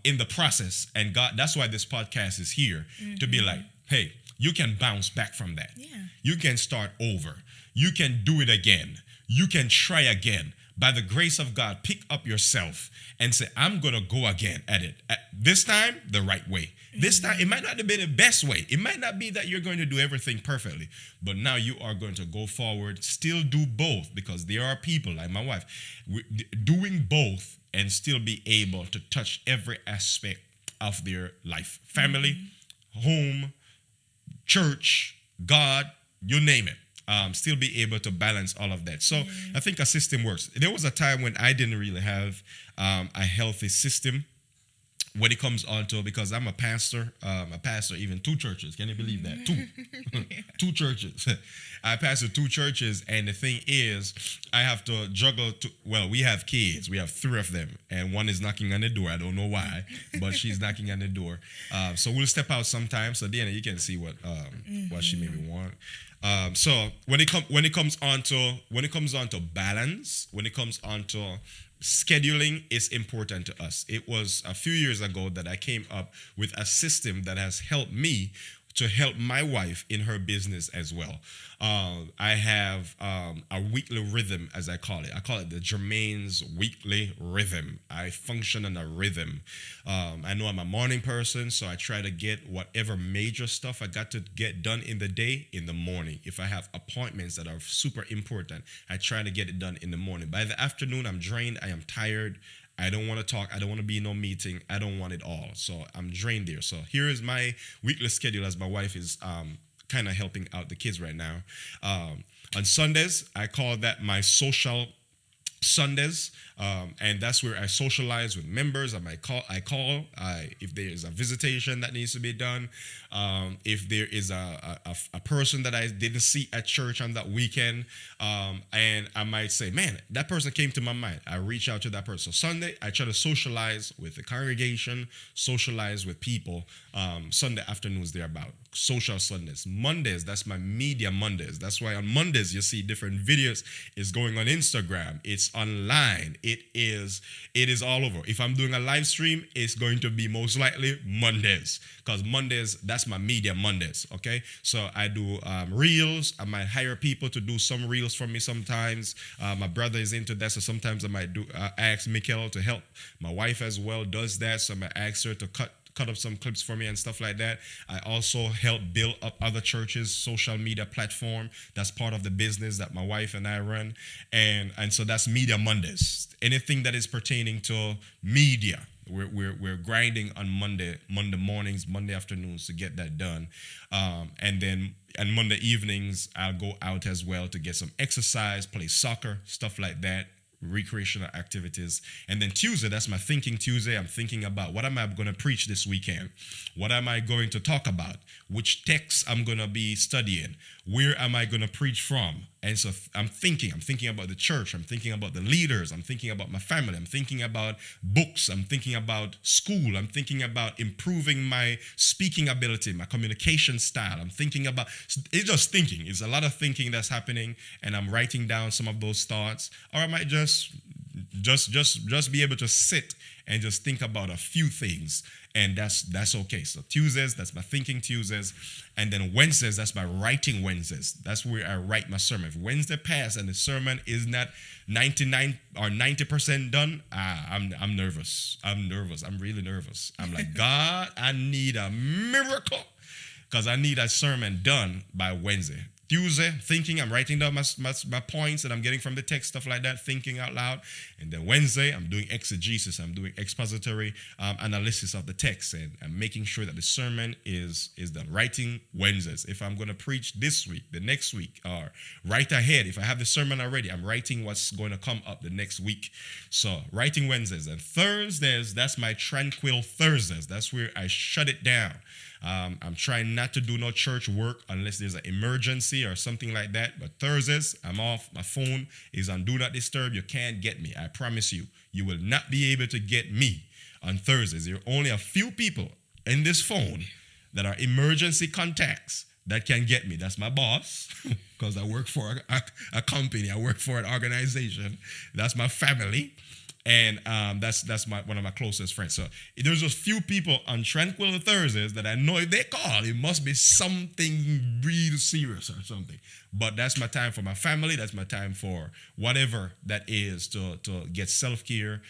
in the process, and God. That's why this podcast is here to be like, hey, you can bounce back from that. Yeah. You can start over. You can do it again. You can try again. By the grace of God, pick up yourself and say, I'm going to go again at it. This time, the right way. This time, it might not have been the best way. It might not be that you're going to do everything perfectly. But now you are going to go forward, still do both, because there are people like my wife doing both and still be able to touch every aspect of their life. Family, home, church, God, you name it. Still be able to balance all of that. So I think a system works. There was a time when I didn't really have a healthy system when it comes on to, because I'm a pastor even 2 churches. Can you believe that? 2. 2 churches. I pastor 2 churches, and the thing is, I have to juggle. We have kids. We have 3 of them, and one is knocking on the door. I don't know why, but she's knocking on the door. So we'll step out sometime. So Deanja, you can see what she maybe want. So when it comes on to balance, when it comes on to scheduling, is important to us. It was a few years ago that I came up with a system that has helped me to help my wife in her business as well. I have a weekly rhythm, as I call it. I call it the Jermaine's weekly rhythm. I function on a rhythm. I know I'm a morning person, so I try to get whatever major stuff I got to get done in the day in the morning. If I have appointments that are super important, I try to get it done in the morning. By the afternoon, I'm drained. I am tired. I don't want to talk. I don't want to be in no meeting. I don't want it all. So I'm drained there. So here is my weekly schedule, as my wife is kind of helping out the kids right now. On Sundays, I call that my social Sundays, and that's where I socialize with members. If there is a visitation that needs to be done, if there is a person that I didn't see at church on that weekend, and I might say, man, that person came to my mind. I reach out to that person. So Sunday, I try to socialize with the congregation, socialize with people. Sunday afternoons, they're about social Sundays. Mondays, that's my media Mondays. That's why on Mondays you see different videos. It's going on Instagram. It's online. It is all over. If I'm doing a live stream, it's going to be most likely Mondays, because Mondays, that's my media Mondays. Okay, so I do reels. I might hire people to do some reels for me sometimes. My brother is into that, so sometimes I might ask Mikkel to help. My wife as well does that, so I might ask her to cut up some clips for me and stuff like that. I also help build up other churches' social media platform. That's part of the business that my wife and I run. And so that's Media Mondays. Anything that is pertaining to media, we're grinding on Monday mornings, Monday afternoons to get that done. And Monday evenings, I'll go out as well to get some exercise, play soccer, stuff like that. Recreational activities. And then Tuesday, that's my thinking Tuesday. I'm thinking about, what am I going to preach this weekend? What am I going to talk about? Which texts I'm going to be studying? Where am I going to preach from? And so I'm thinking about the church. I'm thinking about the leaders. I'm thinking about my family. I'm thinking about books. I'm thinking about school. I'm thinking about improving my speaking ability, my communication style. I'm thinking about, it's just thinking. It's a lot of thinking that's happening, and I'm writing down some of those thoughts. Or I might just Just be able to sit and just think about a few things, and that's okay. So Tuesdays, that's my thinking Tuesdays, and then Wednesdays, that's my writing Wednesdays. That's where I write my sermon. If Wednesday passed and the sermon is not 99 or 90% done, I'm nervous. I'm really nervous. I'm like, God, I need a miracle, because I need a sermon done by Wednesday. Tuesday, thinking, I'm writing down my points that I'm getting from the text, stuff like that, thinking out loud. And then Wednesday, I'm doing exegesis. I'm doing expository analysis of the text, and I'm making sure that the sermon is done. Writing Wednesdays. If I'm going to preach this week, the next week, or right ahead, if I have the sermon already, I'm writing what's going to come up the next week. So writing Wednesdays. And Thursdays, that's my tranquil Thursdays. That's where I shut it down. I'm trying not to do no church work unless there's an emergency or something like that. But Thursdays, I'm off. My phone is on Do Not Disturb. You can't get me. I promise you. You will not be able to get me on Thursdays. There are only a few people in this phone that are emergency contacts that can get me. That's my boss, because I work for a company. I work for an organization. That's my family. And that's one of my closest friends. So there's just few people on Tranquil Thursdays that I know if they call, it must be something real serious or something. But that's my time for my family. That's my time for whatever that is to get self-care,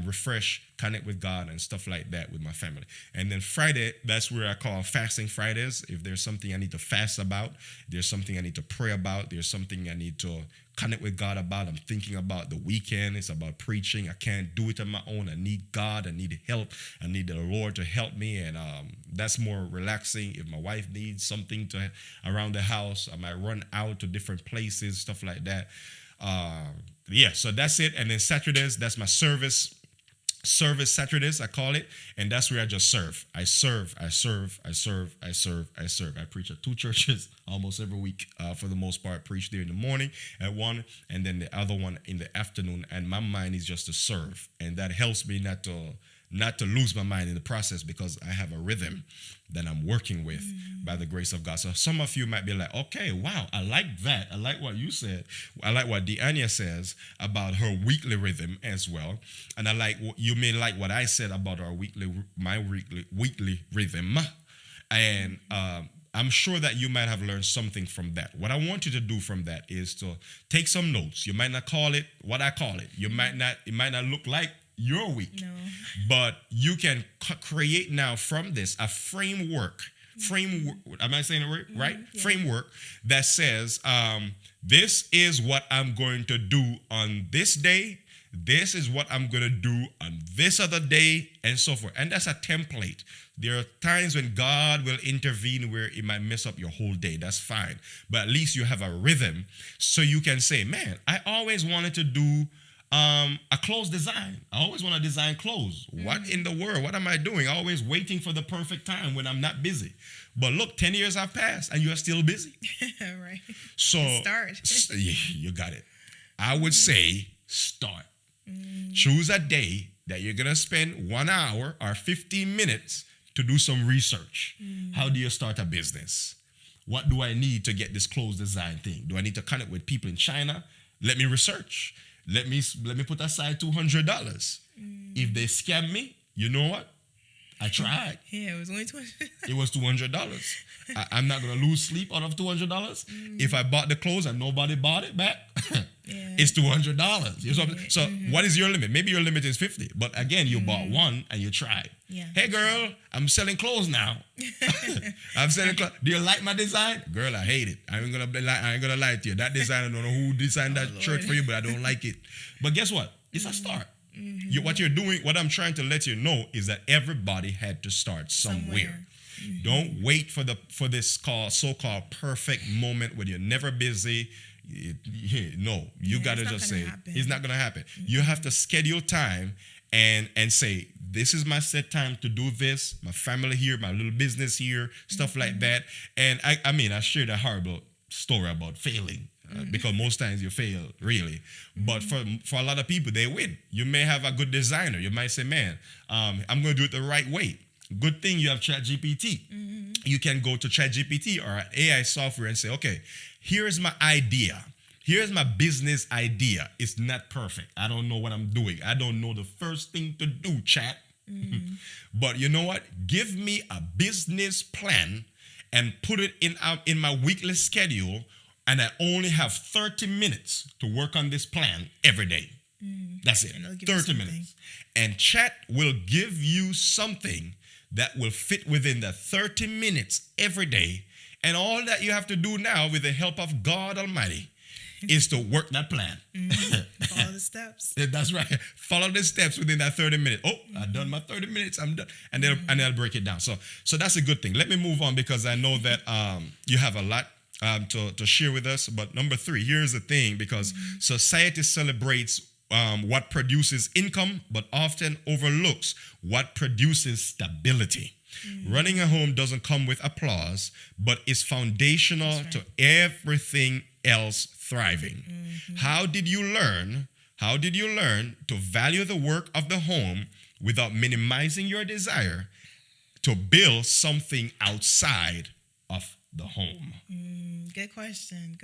refresh, connect with God and stuff like that with my family. And then Friday, that's where I call fasting Fridays. If there's something I need to fast about, there's something I need to pray about, there's something I need to connect with God about. I'm thinking about the weekend. It's about preaching. I can't do it on my own. I need God. I need help. I need the Lord to help me. And that's more relaxing. If my wife needs something around the house, I might run out to different places, stuff like that. So that's it. And then Saturdays, that's my service Saturdays, I call it, and that's where I just serve. I serve. I preach at 2 churches almost every week, for the most part. Preach there in the morning at 1, and then the other one in the afternoon, and my mind is just to serve, and that helps me not to lose my mind in the process, because I have a rhythm that I'm working with by the grace of God. So some of you might be like, okay, wow, I like that. I like what you said. I like what Deanja says about her weekly rhythm as well. And I like, you may like what I said about my weekly rhythm. And I'm sure that you might have learned something from that. What I want you to do from that is to take some notes. You might not call it what I call it. It might not look like your week. No. But you can create now from this a framework. Am I saying it right? Yeah. Framework that says, this is what I'm going to do on this day. This is what I'm going to do on this other day, and so forth. And that's a template. There are times when God will intervene where it might mess up your whole day. That's fine. But at least you have a rhythm, so you can say, man, I always wanted to do a clothes design. I always want to design clothes. What in the world? What am I doing? Always waiting for the perfect time when I'm not busy. But look, 10 years have passed and you're still busy. Right. So start. You got it. I would say start. Choose a day that you're going to spend 1 hour or 15 minutes to do some research. How do you start a business? What do I need to get this clothes design thing? Do I need to connect with people in China? Let me research. Let me put aside $200. If they scam me, you know what? I tried. Yeah, it was only $200. It was $200. I'm not going to lose sleep out of $200. If I bought the clothes and nobody bought it back, it's $200. You know so what is your limit? Maybe your limit is $50. But again, you bought one and you tried. Yeah. Hey, girl, I'm selling clothes now. I'm selling clothes. Do you like my design? Girl, I hate it. I ain't gonna lie to you. That design, I don't know who designed that shirt for you, but I don't like it. But guess what? It's a start. What you're doing, what I'm trying to let you know is that everybody had to start somewhere. Don't wait for this so-called perfect moment when you're never busy. No, you gotta just say it's not gonna happen. You have to schedule time and say, this is my set time to do this. My family here, my little business here, stuff like that. And I shared a horrible story about failing. Because most times you fail, really. But for a lot of people, they win. You may have a good designer. You might say, man, I'm going to do it the right way. Good thing you have ChatGPT. You can go to ChatGPT or AI software and say, okay, here's my idea. Here's my business idea. It's not perfect. I don't know what I'm doing. I don't know the first thing to do, chat. But you know what? Give me a business plan and put it in my weekly schedule, and I only have 30 minutes to work on this plan every day. That's it. 30 minutes. And chat will give you something that will fit within the 30 minutes every day. And all that you have to do now, with the help of God Almighty, is to work that plan. Follow the steps. That's right. Follow the steps within that 30 minutes. Oh, I've done my 30 minutes. I'm done. And they'll break it down. So that's a good thing. Let me move on, because I know that you have a lot to share with us. But number 3, here's the thing, because society celebrates what produces income, but often overlooks what produces stability. Running a home doesn't come with applause, but is foundational to everything else thriving. How did you learn to value the work of the home without minimizing your desire to build something outside of the home? Good question.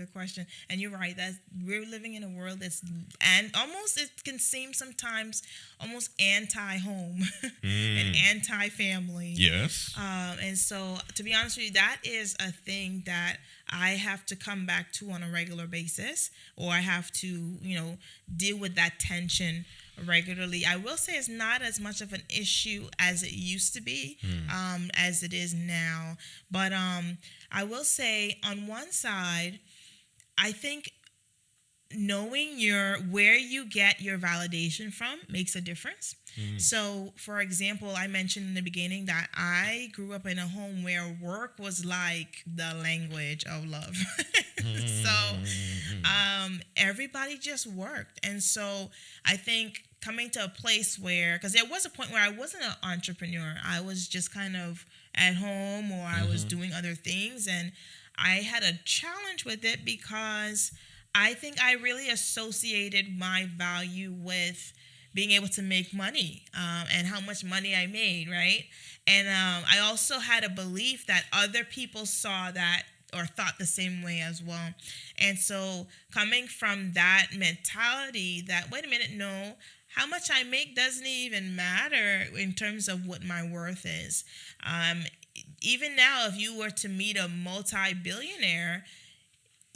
And you're right, that we're living in a world that's, and almost, it can seem sometimes almost anti-home and anti-family. Yes. And so, to be honest with you, that is a thing that I have to come back to on a regular basis, or I have to, deal with that tension regularly. I will say it's not as much of an issue as it used to be, as it is now. But I will say, on one side, I think knowing where you get your validation from makes a difference. So, for example, I mentioned in the beginning that I grew up in a home where work was like the language of love. So everybody just worked. And so I think coming to a place where, because there was a point where I wasn't an entrepreneur. I was just kind of at home, or I was doing other things. And I had a challenge with it, because I think I really associated my value with being able to make money, and how much money I made, right? And I also had a belief that other people saw that or thought the same way as well. And so coming from that mentality that, wait a minute, no, how much I make doesn't even matter in terms of what my worth is. Even now, if you were to meet a multi-billionaire,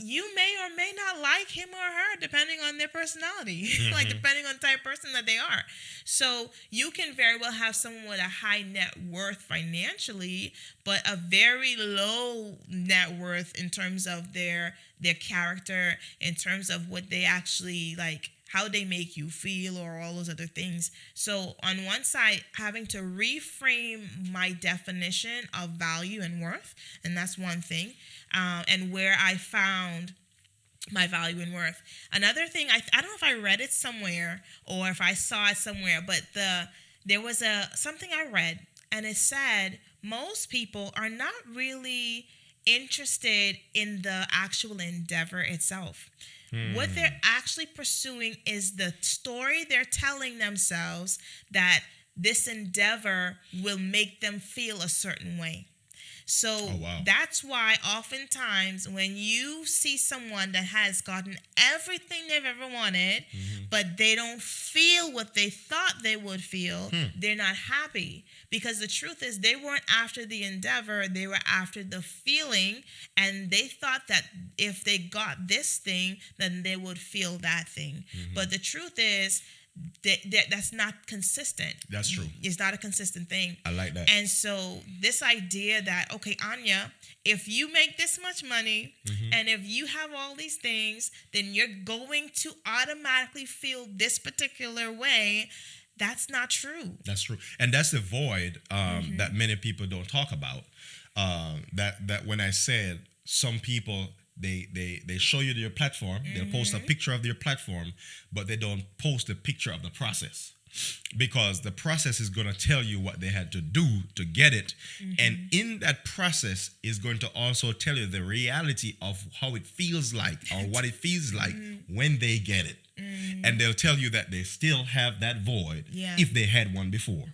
you may or may not like him or her, depending on their personality, like depending on the type of person that they are. So you can very well have someone with a high net worth financially, but a very low net worth in terms of their character, in terms of what they actually like, how they make you feel, or all those other things. So on one side, having to reframe my definition of value and worth, and that's one thing, and where I found my value and worth. Another thing, I don't know if I read it somewhere or if I saw it somewhere, but there was something I read, and it said most people are not really interested in the actual endeavor itself. What they're actually pursuing is the story they're telling themselves that this endeavor will make them feel a certain way. So that's why oftentimes when you see someone that has gotten everything they've ever wanted, but they don't feel what they thought they would feel, they're not happy. Because the truth is, they weren't after the endeavor, they were after the feeling, and they thought that if they got this thing, then they would feel that thing. But the truth is, that's not consistent. That's true. It's not a consistent thing. I like that. And so this idea that, okay, Anya, if you make this much money and if you have all these things, then you're going to automatically feel this particular way. That's not true. That's true. And that's the void that many people don't talk about. That when I said some people, they show you their platform, they'll post a picture of their platform, but they don't post a picture of the process. Because the process is going to tell you what they had to do to get it. And in that process is going to also tell you the reality of how it feels like, or what it feels like when they get it. And they'll tell you that they still have that void if they had one before.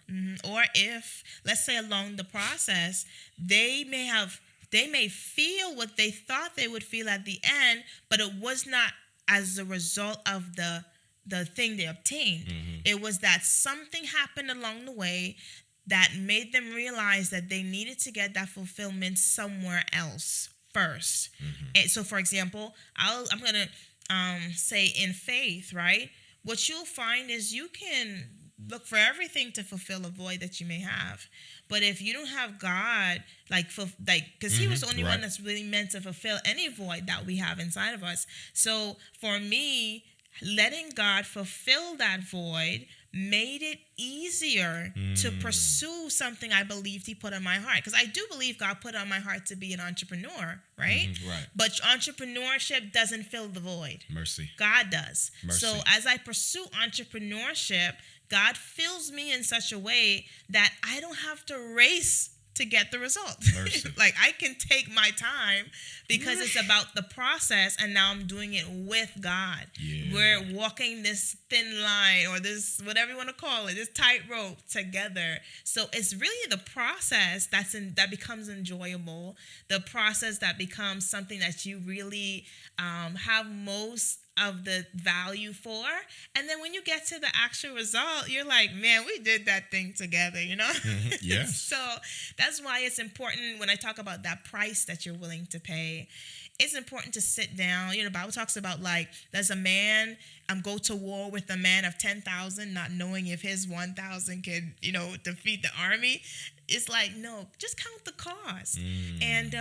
Or if, let's say along the process, they may feel what they thought they would feel at the end, but it was not as a result of the thing they obtained. It was that something happened along the way that made them realize that they needed to get that fulfillment somewhere else first. And so, for example, I'm going to say in faith, right? What you'll find is you can look for everything to fulfill a void that you may have. But if you don't have God, because he was the only one that's really meant to fulfill any void that we have inside of us. So for me, letting God fulfill that void made it easier to pursue something I believed he put on my heart. Because I do believe God put on my heart to be an entrepreneur, right? Right. But entrepreneurship doesn't fill the void. Mercy. God does. Mercy. So as I pursue entrepreneurship, God fills me in such a way that I don't have to race to get the result. Like I can take my time because it's about the process, and now I'm doing it with God. Yeah. We're walking this thin line, or this, whatever you want to call it, this tightrope together. So it's really the process that becomes enjoyable, the process that becomes something that you really have most of the value for. And then when you get to the actual result, you're like, man, we did that thing together, you know? Yes. So that's why it's important when I talk about that price that you're willing to pay. It's important to sit down. You know, the Bible talks about, like, does a man go to war with a man of 10,000, not knowing if his 1,000 can, defeat the army? It's like, no, just count the cost. And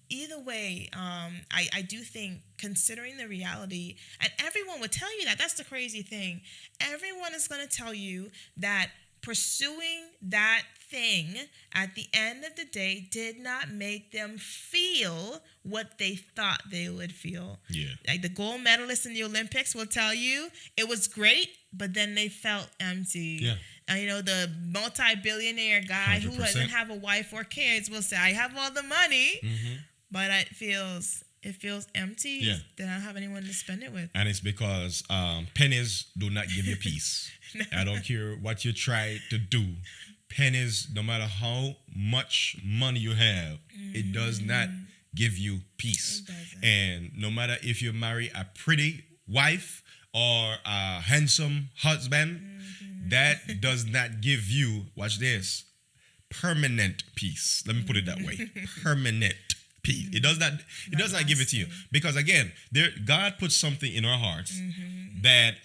either way, I do think, considering the reality, and everyone would tell you that. That's the crazy thing. Everyone is going to tell you that pursuing that thing at the end of the day did not make them feel what they thought they would feel. Yeah. Like the gold medalists in the Olympics will tell you it was great, but then they felt empty. Yeah. And the multi-billionaire guy 100%. Who doesn't have a wife or kids will say, I have all the money, but it feels empty. Yeah. Then I don't have anyone to spend it with. And it's because pennies do not give you peace. No. I don't care what you try to do. Pennies, no matter how much money you have, it does not give you peace. And no matter if you marry a pretty wife or a handsome husband, that does not give you, watch this, permanent peace. Let me put it that way. Permanent peace. It does not give it to you. Because again, God puts something in our hearts that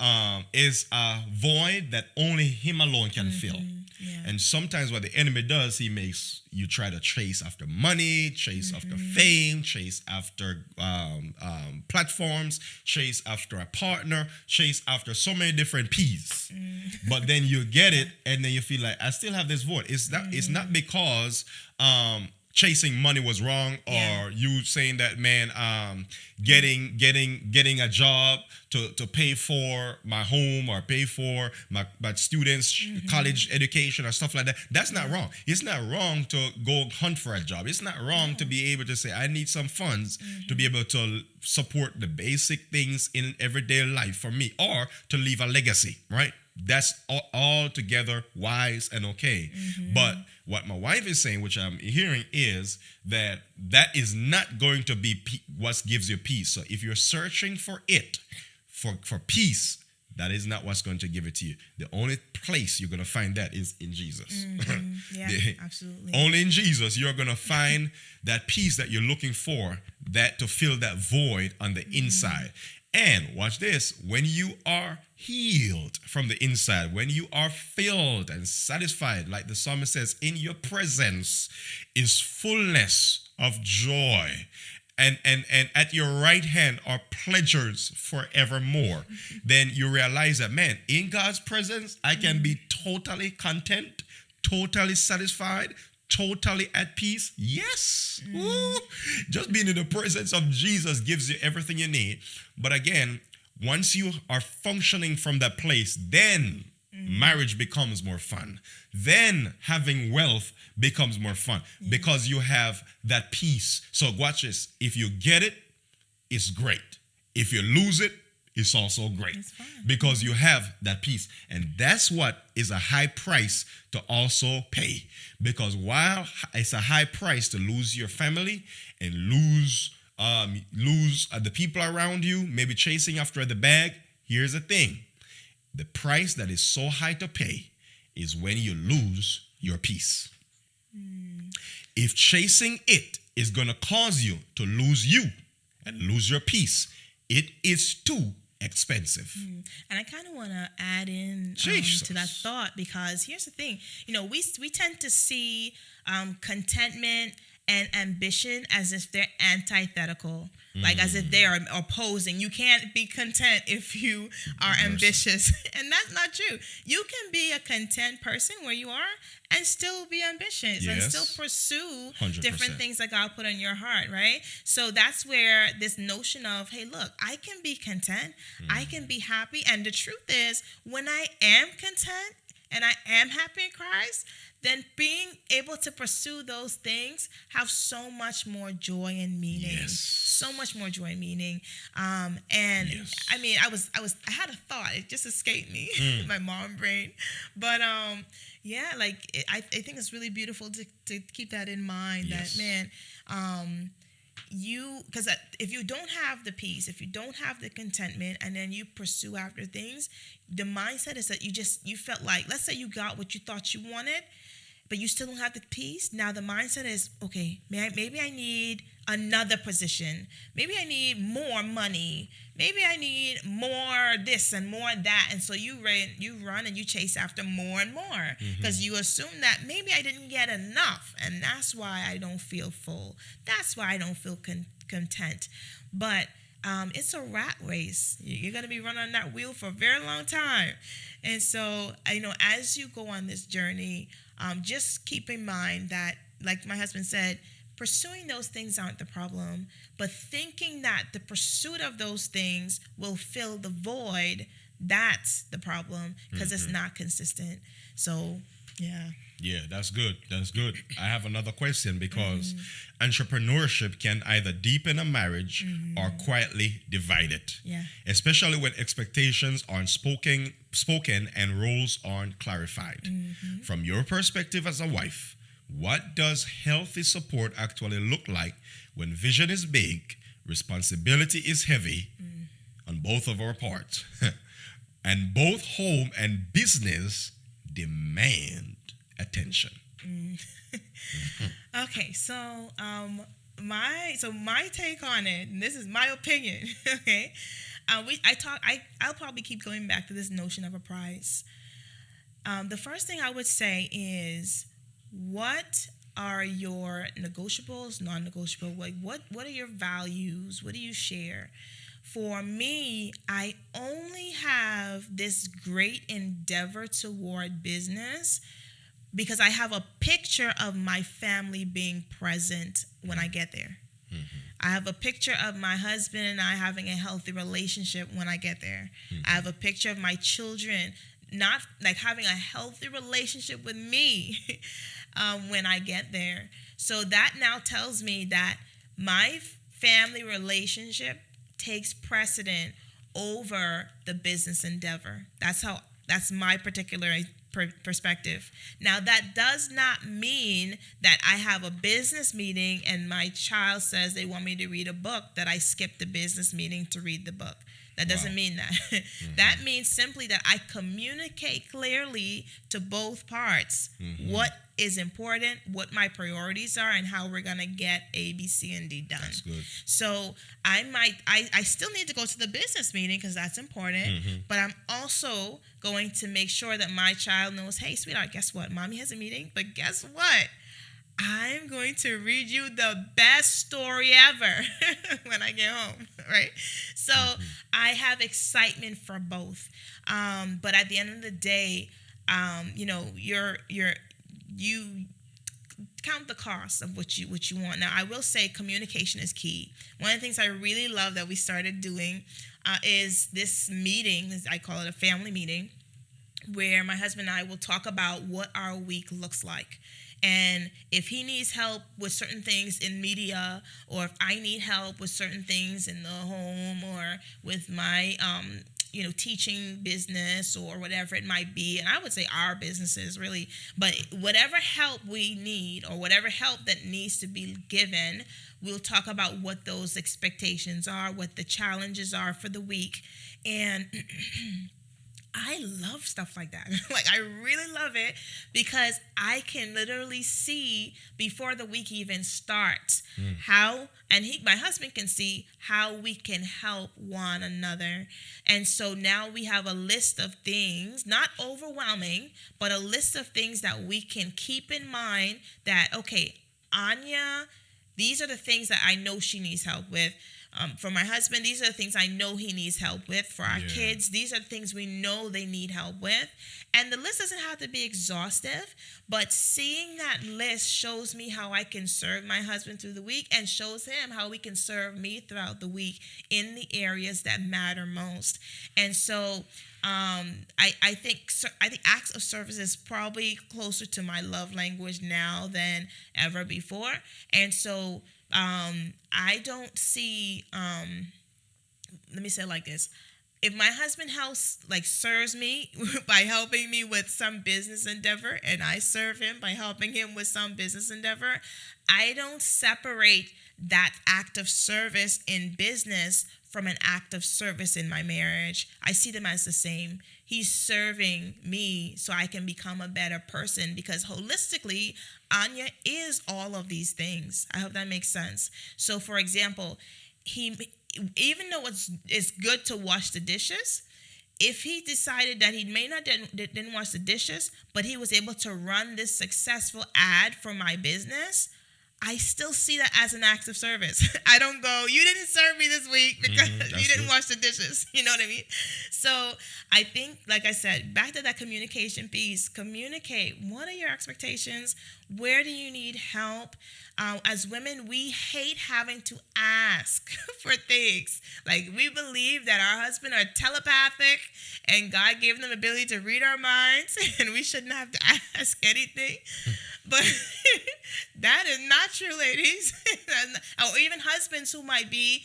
is a void that only him alone can fill. Yeah. And sometimes what the enemy does, he makes you try to chase after money, chase after fame, chase after platforms, chase after a partner, chase after so many different P's. But then you get it, and then you feel like, I still have this void. It's not because chasing money was wrong, or you saying that, man, getting a job to pay for my home or pay for my students' college education or stuff like that. That's not wrong. It's not wrong to go hunt for a job. It's not wrong to be able to say, I need some funds to be able to support the basic things in everyday life for me, or to leave a legacy, right? That's all together wise and okay. But what my wife is saying, which I'm hearing, is that is not going to be what gives you peace. So if you're searching for it, for peace, that is not what's going to give it to you. The only place you're going to find that is in Jesus. Yeah, absolutely. Only in Jesus you're going to find that peace that you're looking for, that to fill that void on the inside. And watch this, when you are healed from the inside, when you are filled and satisfied, like the psalmist says, in your presence is fullness of joy. And at your right hand are pleasures forevermore. Then you realize that, man, in God's presence, I can be totally content, totally satisfied, totally at peace. Yes. Ooh. Just being in the presence of Jesus gives you everything you need. But again, once you are functioning from that place, then marriage becomes more fun. Then having wealth becomes more fun because you have that peace. So watch this. If you get it, it's great. If you lose it, it's also great because you have that peace. And that's what is a high price to also pay. Because while it's a high price to lose your family and lose lose the people around you, maybe chasing after the bag. Here's the thing. The price that is so high to pay is when you lose your peace. If chasing it is going to cause you to lose you and lose your peace, it is too expensive. And I kind of want to add in to that thought, because here's the thing. We tend to see contentment and ambition as if they're antithetical, like as if they are opposing. You can't be content if you are ambitious. And that's not true. You can be a content person where you are and still be ambitious and still pursue 100%. Different things that God put on your heart, right? So that's where this notion of, hey, look, I can be content, I can be happy. And the truth is, when I am content and I am happy in Christ, then being able to pursue those things have so much more joy and meaning. Yes. So much more joy and meaning. And yes. I mean, I had a thought. It just escaped me, my mom brain. But yeah, like I think it's really beautiful to keep that in mind. Yes. That, man, because if you don't have the peace, if you don't have the contentment, and then you pursue after things, the mindset is that you felt like, let's say you got what you thought you wanted, but you still don't have the peace. Now the mindset is, okay, maybe I need another position. Maybe I need more money. Maybe I need more this and more that. And so you run and you chase after more and more, because you assume that maybe I didn't get enough, and that's why I don't feel full. That's why I don't feel content. But it's a rat race. You're going to be running on that wheel for a very long time. And so, as you go on this journey, just keep in mind that, like my husband said, pursuing those things aren't the problem, but thinking that the pursuit of those things will fill the void, that's the problem, because it's not consistent. So, yeah. Yeah, that's good. That's good. I have another question, because entrepreneurship can either deepen a marriage or quietly divide it. Yeah. Especially when expectations aren't spoken and roles aren't clarified. From your perspective as a wife, what does healthy support actually look like when vision is big, responsibility is heavy on both of our parts, and both home and business demand attention? Okay, so my take on it, and this is my opinion. Okay, I'll probably keep going back to this notion of a price. The first thing I would say is, what are your negotiables, non-negotiable? Like, what are your values? What do you share? For me, I only have this great endeavor toward business because I have a picture of my family being present when I get there. I have a picture of my husband and I having a healthy relationship when I get there. I have a picture of my children not like having a healthy relationship with me when I get there. So that now tells me that my family relationship takes precedent over the business endeavor. That's my particular perspective. Now, that does not mean that I have a business meeting and my child says they want me to read a book, that I skip the business meeting to read the book. That doesn't mean that. That means simply that I communicate clearly to both parts what is important, what my priorities are, and how we're going to get A, B, C, and D done. That's good. So I still need to go to the business meeting because that's important, but I'm also going to make sure that my child knows, hey, sweetheart, guess what? Mommy has a meeting, but guess what? I'm going to read you the best story ever when I get home, right? So I have excitement for both. But at the end of the day, you count the cost of what you want. Now, I will say communication is key. One of the things I really love that we started doing is this meeting, I call it a family meeting, where my husband and I will talk about what our week looks like. And if he needs help with certain things in media, or if I need help with certain things in the home, or with my, teaching business or whatever it might be. And I would say our businesses really, but whatever help we need or whatever help that needs to be given, we'll talk about what those expectations are, what the challenges are for the week. And I love stuff like that. Like, I really love it because I can literally see before the week even starts how, and my husband can see how we can help one another. And so now we have a list of things, not overwhelming, but a list of things that we can keep in mind that, okay, Anya, these are the things that I know she needs help with. For my husband, these are the things I know he needs help with. For our kids, these are the things we know they need help with. And the list doesn't have to be exhaustive, but seeing that list shows me how I can serve my husband through the week and shows him how we can serve me throughout the week in the areas that matter most. And so I think acts of service is probably closer to my love language now than ever before. And so I don't see, let me say it like this. If my husband serves me by helping me with some business endeavor, and I serve him by helping him with some business endeavor, I don't separate that act of service in business from an act of service in my marriage. I see them as the same. He's serving me so I can become a better person, because holistically, Anya is all of these things. I hope that makes sense. So, for example, even though it's good to wash the dishes, if he decided that he may not didn't wash the dishes, but he was able to run this successful ad for my business, I still see that as an act of service. I don't go, you didn't serve me this week because you didn't wash the dishes. You know what I mean? So I think, like I said, back to that communication piece, communicate. What are your expectations? Where do you need help? As women, we hate having to ask for things. Like, we believe that our husband are telepathic and God gave them the ability to read our minds and we shouldn't have to ask anything. But that is not true, ladies. Or even husbands who might be,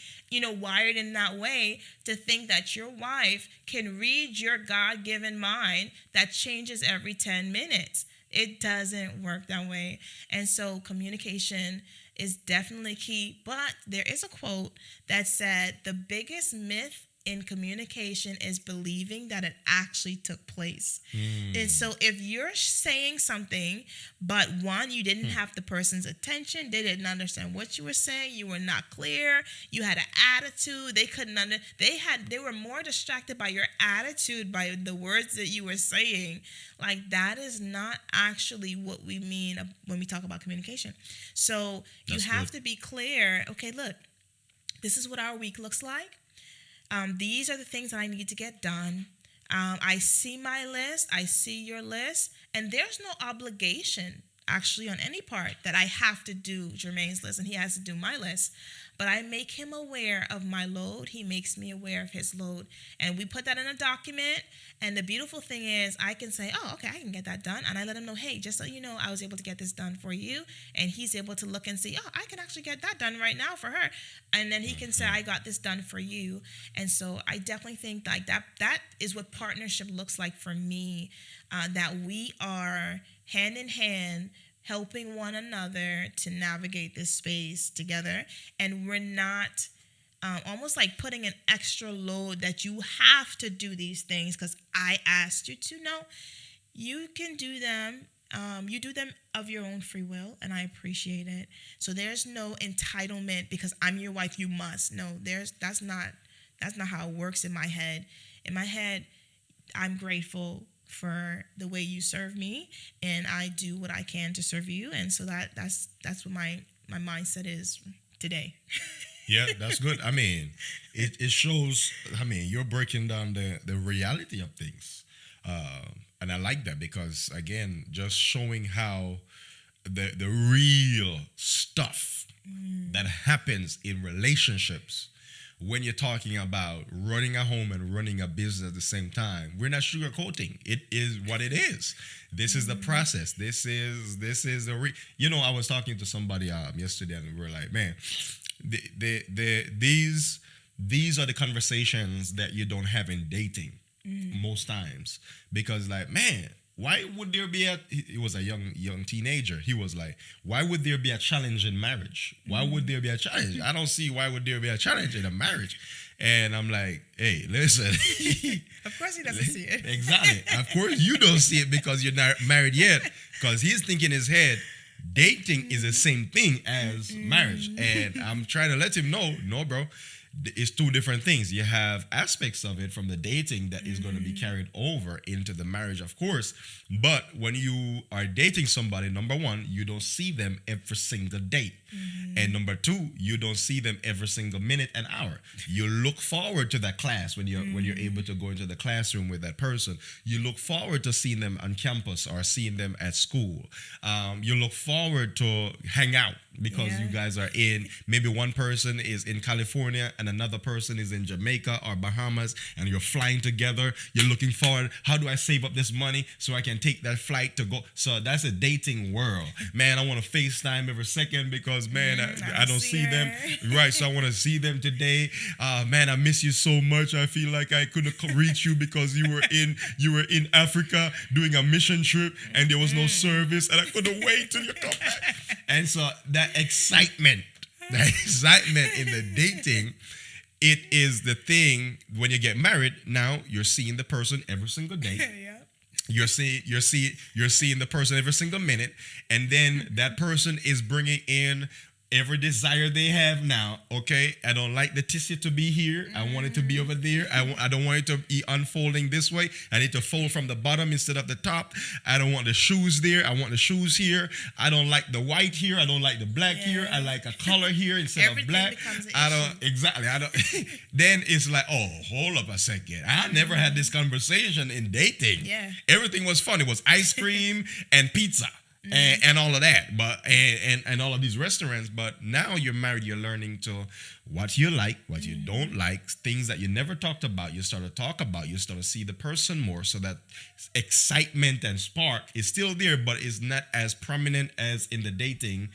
wired in that way to think that your wife can read your God-given mind that changes every 10 minutes. It doesn't work that way. And so communication is definitely key. But there is a quote that said, the biggest myth in communication is believing that it actually took place. And so if you're saying something, but one, you didn't have the person's attention, they didn't understand what you were saying, you were not clear, you had an attitude, they were more distracted by your attitude, by the words that you were saying. Like, that is not actually what we mean when we talk about communication. So you have to be clear. Okay, look, this is what our week looks like. These are the things that I need to get done. I see my list. I see your list. And there's no obligation, actually, on any part that I have to do Jermaine's list and he has to do my list. But I make him aware of my load. He makes me aware of his load. And we put that in a document. And the beautiful thing is I can say, oh, okay, I can get that done. And I let him know, hey, just so you know, I was able to get this done for you. And he's able to look and see, oh, I can actually get that done right now for her. And then he can say, I got this done for you. And so I definitely think like that is what partnership looks like for me, that we are hand in hand, helping one another to navigate this space together. And we're not almost like putting an extra load that you have to do these things because I asked you to. No, you can do them. You do them of your own free will, and I appreciate it. So there's no entitlement because I'm your wife, you must. No, that's not how it works in my head. In my head, I'm grateful for the way you serve me, and I do what I can to serve you. And so that's what my mindset is today. Yeah, that's good. I mean, it shows, you're breaking down the reality of things. And I like that because, again, just showing how the real stuff that happens in relationships when you're talking about running a home and running a business at the same time. We're not sugarcoating. It is what it is. This is the process. This is I was talking to somebody yesterday and we were like, man, these are the conversations that you don't have in dating most times, because like, man, why would there be he was a young teenager. He was like, why would there be a challenge in marriage? Why would there be a challenge? I don't see why would there be a challenge in a marriage. And I'm like, hey, listen. Of course he doesn't see it. Exactly. Of course you don't see it because you're not married yet. Because he's thinking in his head, dating is the same thing as marriage. And I'm trying to let him know, no, bro. It's two different things. You have aspects of it from the dating that is going to be carried over into the marriage, of course. But when you are dating somebody, number one, you don't see them every single day. And number two, you don't see them every single minute and hour. You look forward to that class when you're able to go into the classroom with that person. You look forward to seeing them on campus or seeing them at school. You look forward to hang out because you guys are in, maybe one person is in California and another person is in Jamaica or Bahamas, and you're flying together. You're looking forward, how do I save up this money so I can take that flight to go? So that's a dating world. Man, I want to FaceTime every second because, man, I don't see them. Right, so I want to see them today. Man, I miss you so much. I feel like I couldn't reach you because you were in Africa doing a mission trip and there was no service and I couldn't wait till you come back. And so that excitement in the dating, it is the thing when you get married. Now you're seeing the person every single day. You're seeing the person every single minute, and then that person is bringing in every desire they have now. Okay, I don't like the tissue to be here. I want it to be over there. I don't want it to be unfolding this way. I need to fold from the bottom instead of the top. I don't want the shoes there. I want the shoes here. I don't like the white here. I don't like the black here. I like a color here instead of black. I don't. Then it's like, oh, hold up a second. I never had this conversation in dating. Everything was fun. It was ice cream and pizza. And all of that, but and all of these restaurants. But now you're married, you're learning to what you like, what you don't like, things that you never talked about. You start to talk about. You start to see the person more, so that excitement and spark is still there, but it's not as prominent as in the dating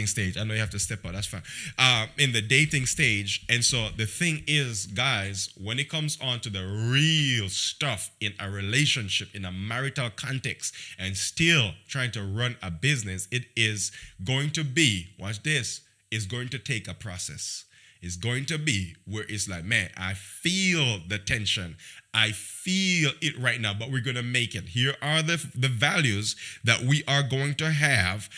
stage. I know you have to step out. That's fine. In the dating stage, and so the thing is, guys, when it comes on to the real stuff in a relationship, in a marital context, and still trying to run a business, it is going to be, watch this, it's going to take a process. It's going to be where it's like, man, I feel the tension. I feel it right now, but we're going to make it. Here are the values that we are going to have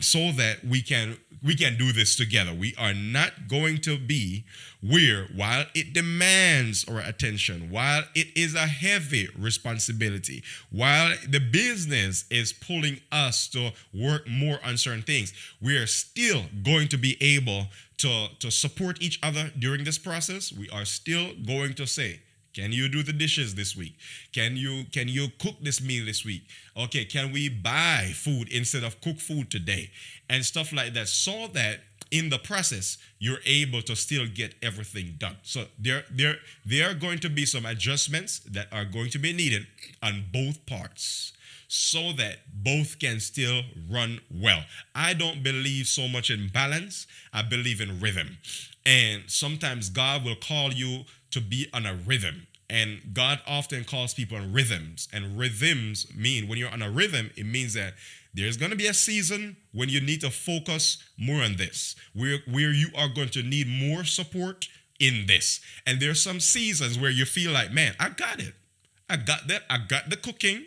so that we can do this together. We are not going to be where, while it demands our attention, while it is a heavy responsibility, while the business is pulling us to work more on certain things, we are still going to be able to support each other during this process. We are still going to say, can you do the dishes this week? Can you cook this meal this week? Okay, can we buy food instead of cook food today? And stuff like that, so that in the process, you're able to still get everything done. So there are going to be some adjustments that are going to be needed on both parts, so that both can still run well. I don't believe so much in balance. I believe in rhythm. And sometimes God will call you to be on a rhythm. And God often calls people on rhythms. And rhythms mean, when you're on a rhythm, it means that there's going to be a season when you need to focus more on this, where you are going to need more support in this. And there's some seasons where you feel like, man, I got it. I got that. I got the cooking.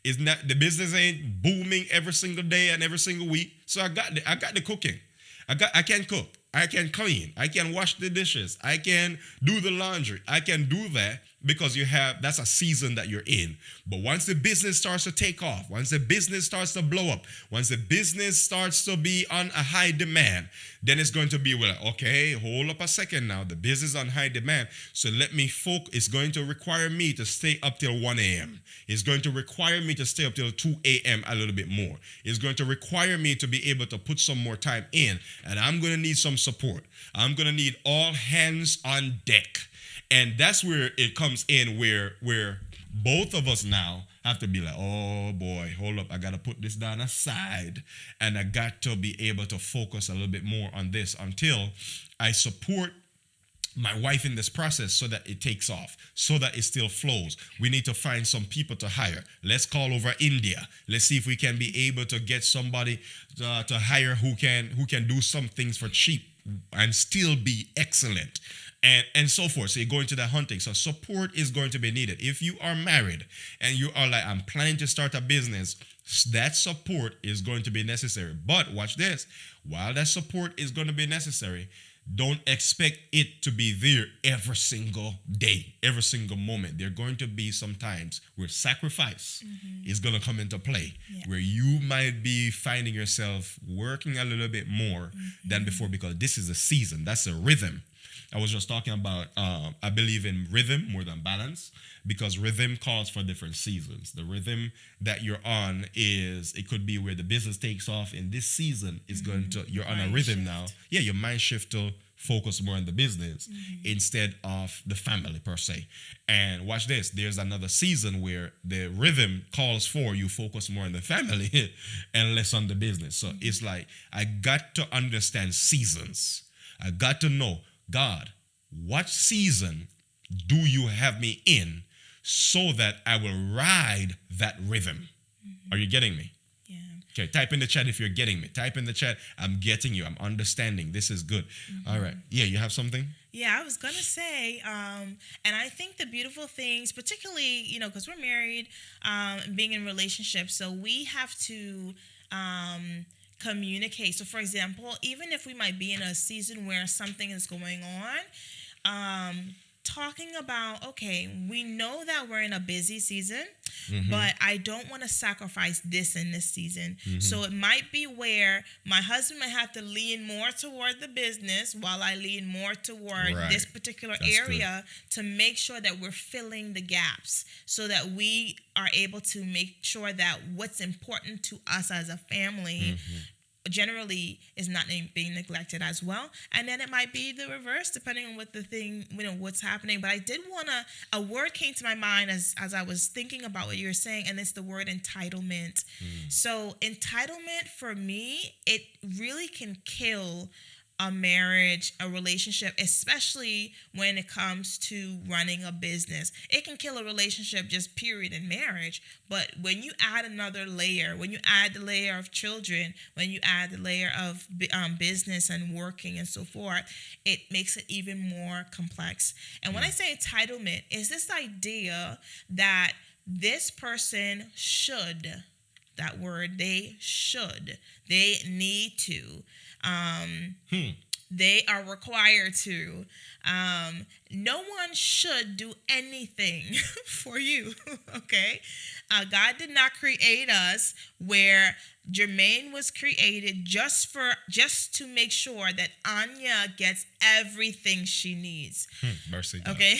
It's not, the business ain't booming every single day and every single week. So I got the cooking. I can cook. I can clean. I can wash the dishes. I can do the laundry. I can do that because that's a season that you're in. But once the business starts to take off, once the business starts to blow up, once the business starts to be on a high demand, then it's going to be, well, okay, hold up a second now. The business is on high demand. So let me focus. It's going to require me to stay up till 1 a.m. It's going to require me to stay up till 2 a.m. a little bit more. It's going to require me to be able to put some more time in. And I'm going to need some support. I'm going to need all hands on deck. And that's where it comes in, where both of us now have to be like, oh boy, hold up, I got to put this down aside, and I got to be able to focus a little bit more on this until I support my wife in this process so that it takes off, so that it still flows. We need to find some people to hire. Let's call over India. Let's see if we can be able to get somebody to hire who can do some things for cheap and still be excellent. And so forth. So you go into that hunting. So support is going to be needed. If you are married and you are like, I'm planning to start a business, that support is going to be necessary. But watch this. While that support is going to be necessary, don't expect it to be there every single day, every single moment. There are going to be some times where sacrifice is going to come into play, where you might be finding yourself working a little bit more than before, because this is a season. That's a rhythm. I was just talking about, I believe in rhythm more than balance, because rhythm calls for different seasons. The rhythm that you're on it could be where the business takes off in this season is you're on a rhythm now. Yeah, your mind shift to focus more on the business instead of the family per se. And watch this, there's another season where the rhythm calls for you focus more on the family and less on the business. So it's like, I got to understand seasons. I got to know, God, what season do you have me in so that I will ride that rhythm? Are you getting me? Yeah. Okay, type in the chat if you're getting me. Type in the chat, I'm getting you, I'm understanding. This is good. All right. Yeah, you have something? Yeah, I was going to say, and I think the beautiful things, particularly, because we're married, being in relationships, so we have to communicate. So, for example, even if we might be in a season where something is going on, talking about, okay, we know that we're in a busy season, but I don't want to sacrifice this in this season. So it might be where my husband might have to lean more toward the business while I lean more toward this particular area to make sure that we're filling the gaps so that we are able to make sure that what's important to us as a family generally is not being neglected as well. And then it might be the reverse depending on what's happening. But I did a word came to my mind as I was thinking about what you were saying, and it's the word entitlement. So entitlement for me, it really can kill a marriage, a relationship, especially when it comes to running a business. It can kill a relationship just period in marriage. But when you add another layer, when you add the layer of children, when you add the layer of business and working and so forth, it makes it even more complex. And when I say entitlement, it's this idea that this person should, that word, they should, they need to, they are required to. No one should do anything for you, okay? God did not create us where Jermaine was created just to make sure that Anya gets everything she needs. Mercy, God. Okay?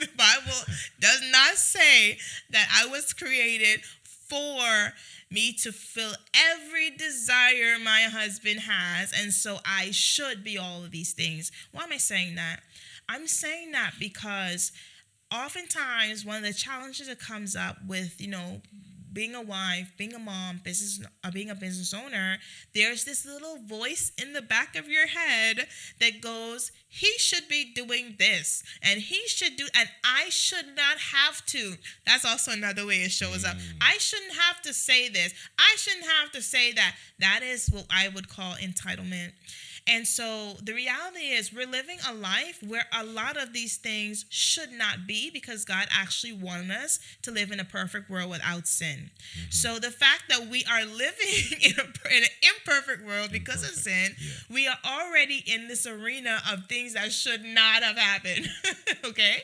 The Bible does not say that I was created for me to fill every desire my husband has, and so I should be all of these things. Why am I saying that? I'm saying that because oftentimes one of the challenges that comes up with, being a wife, being a mom, being a business owner, there's this little voice in the back of your head that goes, he should be doing this, and he should do, and I should not have to. That's also another way it shows up. I shouldn't have to say this. I shouldn't have to say that. That is what I would call entitlement. And so the reality is we're living a life where a lot of these things should not be, because God actually wanted us to live in a perfect world without sin. So the fact that we are living in an imperfect world because of sin, we are already in this arena of things that should not have happened. Okay?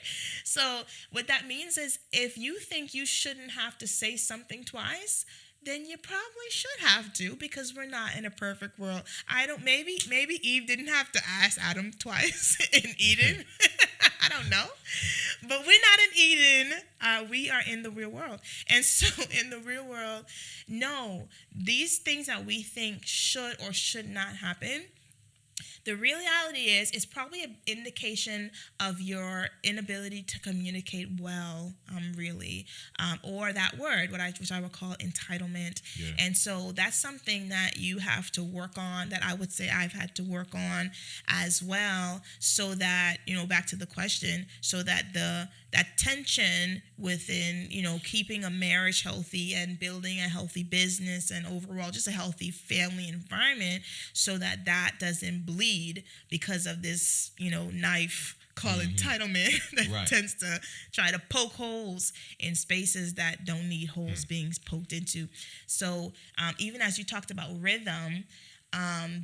So what that means is if you think you shouldn't have to say something twice, then you probably should have to, because we're not in a perfect world. Maybe Eve didn't have to ask Adam twice in Eden. I don't know. But we're not in Eden. We are in the real world. And so in the real world, no, these things that we think should or should not happen, The reality is, it's probably an indication of your inability to communicate well, really, or that word, which I would call entitlement. Yeah. And so that's something that you have to work on, that I would say I've had to work on as well, so that, back to the question, so that that tension within, keeping a marriage healthy and building a healthy business and overall just a healthy family environment, so that doesn't bleed because of this, knife called entitlement that tends to try to poke holes in spaces that don't need holes being poked into. So even as you talked about rhythm,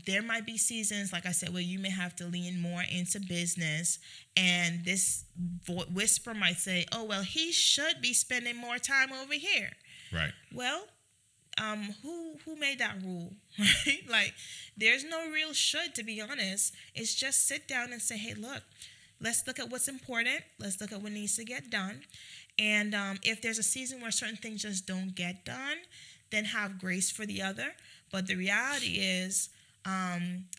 there might be seasons, like I said, where you may have to lean more into business, and this whisper might say, oh, well, he should be spending more time over here. Right. Well, who made that rule, right? Like, there's no real should, to be honest. It's just sit down and say, hey, look, let's look at what's important. Let's look at what needs to get done. And if there's a season where certain things just don't get done, then have grace for the other. But the reality is,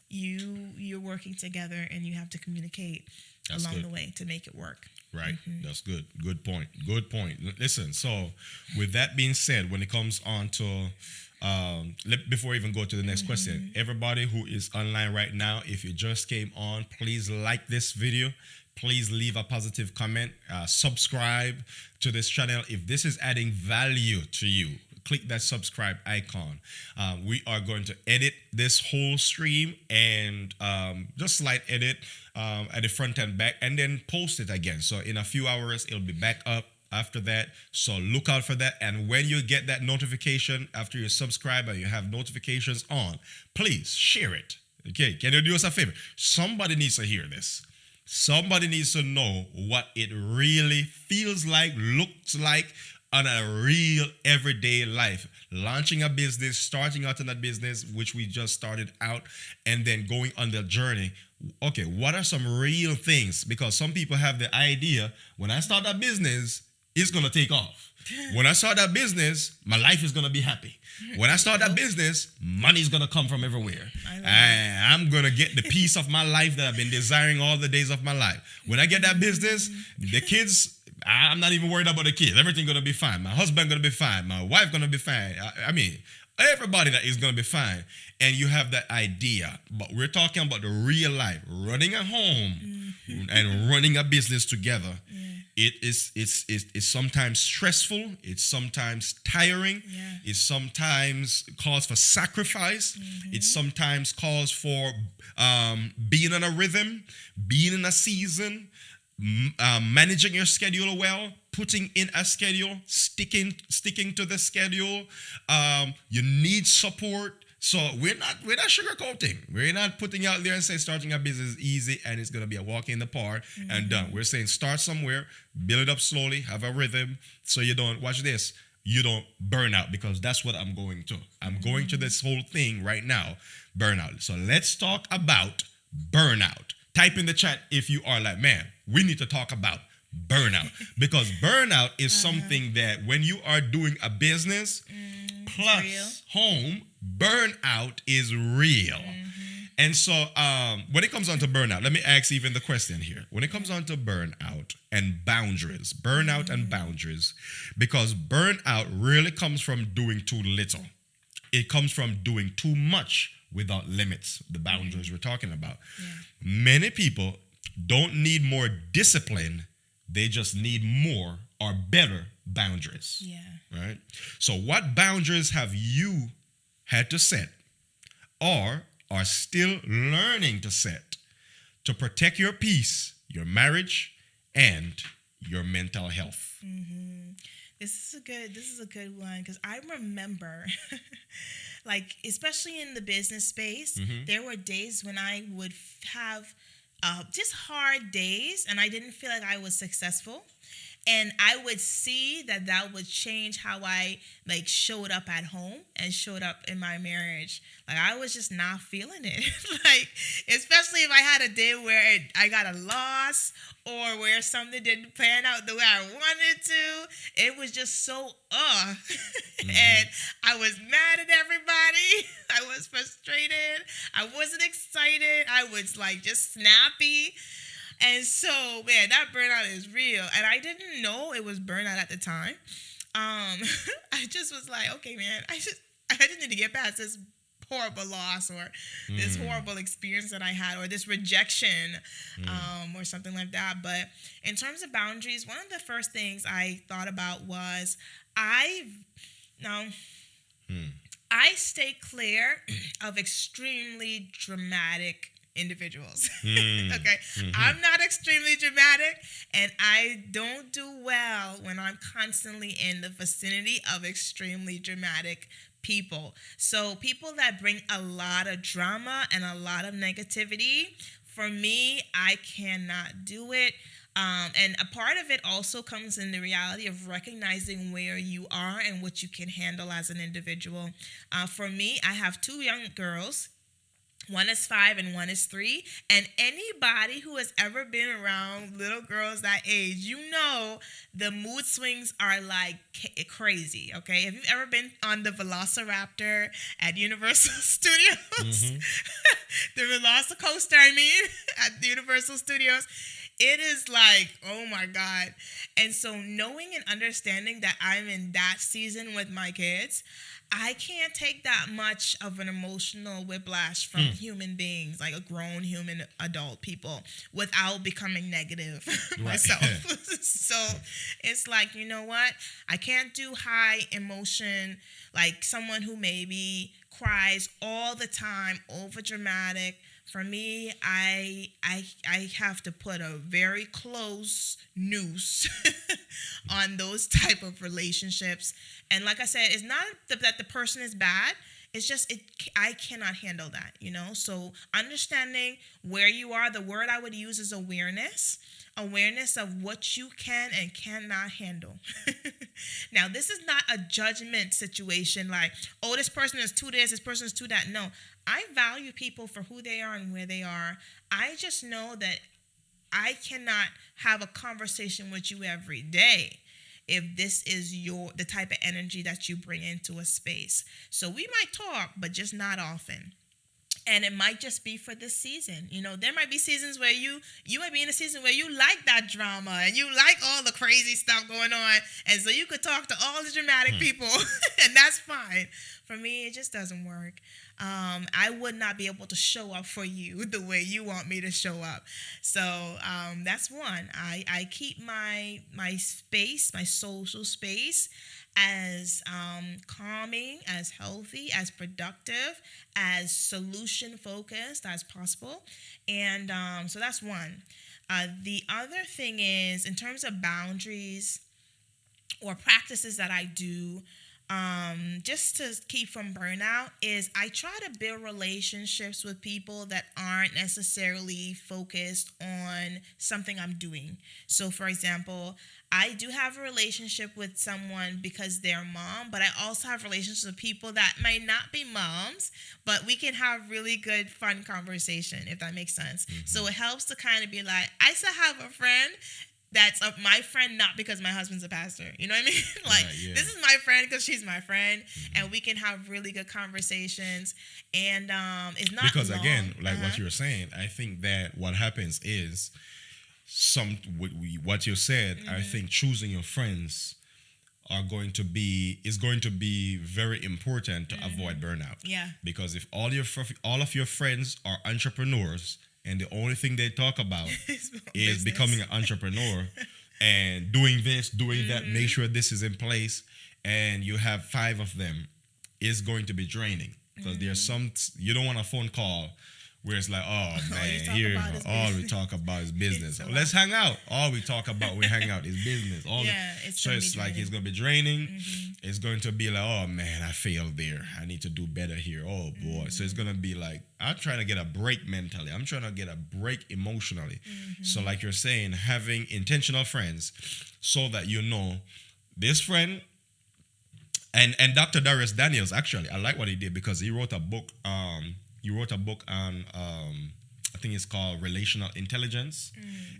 you're working together, and you have to communicate along the way to make it work. Right. That's good. Good point. Listen, so with that being said, when it comes on to, before we even go to the next question, everybody who is online right now, if you just came on, please like this video. Please leave a positive comment. Subscribe to this channel. If this is adding value to you, click that subscribe icon. We are going to edit this whole stream and just slight edit at the front and back, and then post it again. So in a few hours, it'll be back up after that. So look out for that. And when you get that notification after you subscribe and you have notifications on, please share it. Okay, can you do us a favor? Somebody needs to hear this. Somebody needs to know what it really feels like, looks like, on a real everyday life. Launching a business, starting out in a business, which we just started out, and then going on the journey. Okay, what are some real things? Because some people have the idea, when I start a business, it's going to take off. When I start that business, my life is going to be happy. When I start that business, money's going to come from everywhere. I'm going to get the piece of my life that I've been desiring all the days of my life. When I get that business, the kids, I'm not even worried about the kids. Everything's going to be fine. My husband going to be fine. My wife going to be fine. I mean, everybody that is going to be fine. And you have that idea. But we're talking about the real life. Running a home and running a business together. It's sometimes stressful. It's sometimes tiring. It sometimes calls for sacrifice. It sometimes calls for being on a rhythm, being in a season, managing your schedule well, putting in a schedule, sticking to the schedule. You need support. So we're not sugarcoating. We're not putting out there and say starting a business is easy and it's gonna be a walk in the park and done. We're saying start somewhere, build it up slowly, have a rhythm, so you don't you don't burn out, because that's what I'm going to. I'm going to this whole thing right now, burnout. So let's talk about burnout. Type in the chat if you are like, man, we need to talk about burnout, because burnout is something that when you are doing a business plus home, burnout is real. And so when it comes on to burnout, let me ask even the question here. When it comes on to burnout and boundaries, burnout and boundaries, because burnout really comes from doing too little. It comes from doing too much without limits, the boundaries we're talking about. Many people don't need more discipline. They just need more or better boundaries. Right? So what boundaries have you had to set or are still learning to set to protect your peace, your marriage, and your mental health? This is a good one, because I remember like, especially in the business space, there were days when I would have just hard days and I didn't feel like I was successful. And I would see that would change how I like showed up at home and showed up in my marriage. Like I was just not feeling it. Like, especially if I had a day where I got a loss or where something didn't pan out the way I wanted to. It was just so and I was mad at everybody. I was frustrated. I wasn't excited. I was like just snappy. And so, man, that burnout is real. And I didn't know it was burnout at the time. I just was like, okay, man, I just need to get past this horrible loss or this horrible experience that I had or this rejection or something like that. But in terms of boundaries, one of the first things I thought about was I stay clear of extremely dramatic individuals. Okay. I'm not extremely dramatic, and I don't do well when I'm constantly in the vicinity of extremely dramatic people. So people that bring a lot of drama and a lot of negativity, for me, I cannot do it. And a part of it also comes in the reality of recognizing where you are and what you can handle as an individual. For me, I have 2 young girls. One is 5 and one is 3. And anybody who has ever been around little girls that age, you know the mood swings are like crazy, okay? Have you ever been on the Velociraptor at Universal Studios? The Velocicoaster, at the Universal Studios. It is like, oh my God. And so knowing and understanding that I'm in that season with my kids, I can't take that much of an emotional whiplash from human beings, like a grown human adult people, without becoming negative myself. So it's like, you know what? I can't do high emotion, like someone who maybe cries all the time, over dramatic. For me, I have to put a very close noose on those type of relationships. And like I said, it's not that the person is bad. It's just I cannot handle that, So understanding where you are, the word I would use is awareness of what you can and cannot handle. Now, this is not a judgment situation like, oh, this person is too this person is too that. No, I value people for who they are and where they are. I just know that I cannot have a conversation with you every day if this is the type of energy that you bring into a space. So we might talk, but just not often. And it might just be for this season. There might be seasons where you might be in a season where you like that drama and you like all the crazy stuff going on. And so you could talk to all the dramatic people and that's fine. For me, it just doesn't work. I would not be able to show up for you the way you want me to show up. So that's one. I keep my space, my social space, as calming, as healthy, as productive, as solution-focused as possible. And so that's one. The other thing is, in terms of boundaries or practices that I do, just to keep from burnout, is I try to build relationships with people that aren't necessarily focused on something I'm doing. So, for example, I do have a relationship with someone because they're a mom, but I also have relationships with people that might not be moms, but we can have really good, fun conversation, if that makes sense. So it helps to kind of be like, I still have a friend that's my friend, not because my husband's a pastor. You know what I mean? Like, This is my friend because she's my friend, and we can have really good conversations. And it's not because long. Again, like what you were saying, I think that what happens is what you said. I think choosing your friends is going to be very important to avoid burnout. Yeah. Because if all of your friends are entrepreneurs, and the only thing they talk about is becoming an entrepreneur and doing this, doing that, make sure this is in place, and you have 5 of them, it's going to be draining. Because there's you don't want a phone call where it's like, oh man, talk here about is all we business. talk about is business. It's a Let's hang out. All we talk about, we hang out is business. It's So gonna it's be like draining. it's gonna be draining. It's going to be like, oh man, I failed there. I need to do better here. Oh boy. So it's gonna be like, I'm trying to get a break mentally. I'm trying to get a break emotionally. So like you're saying, having intentional friends so that you know this friend. And Dr. Darius Daniels, actually, I like what he did because he wrote a book. He wrote a book on, I think it's called Relational Intelligence,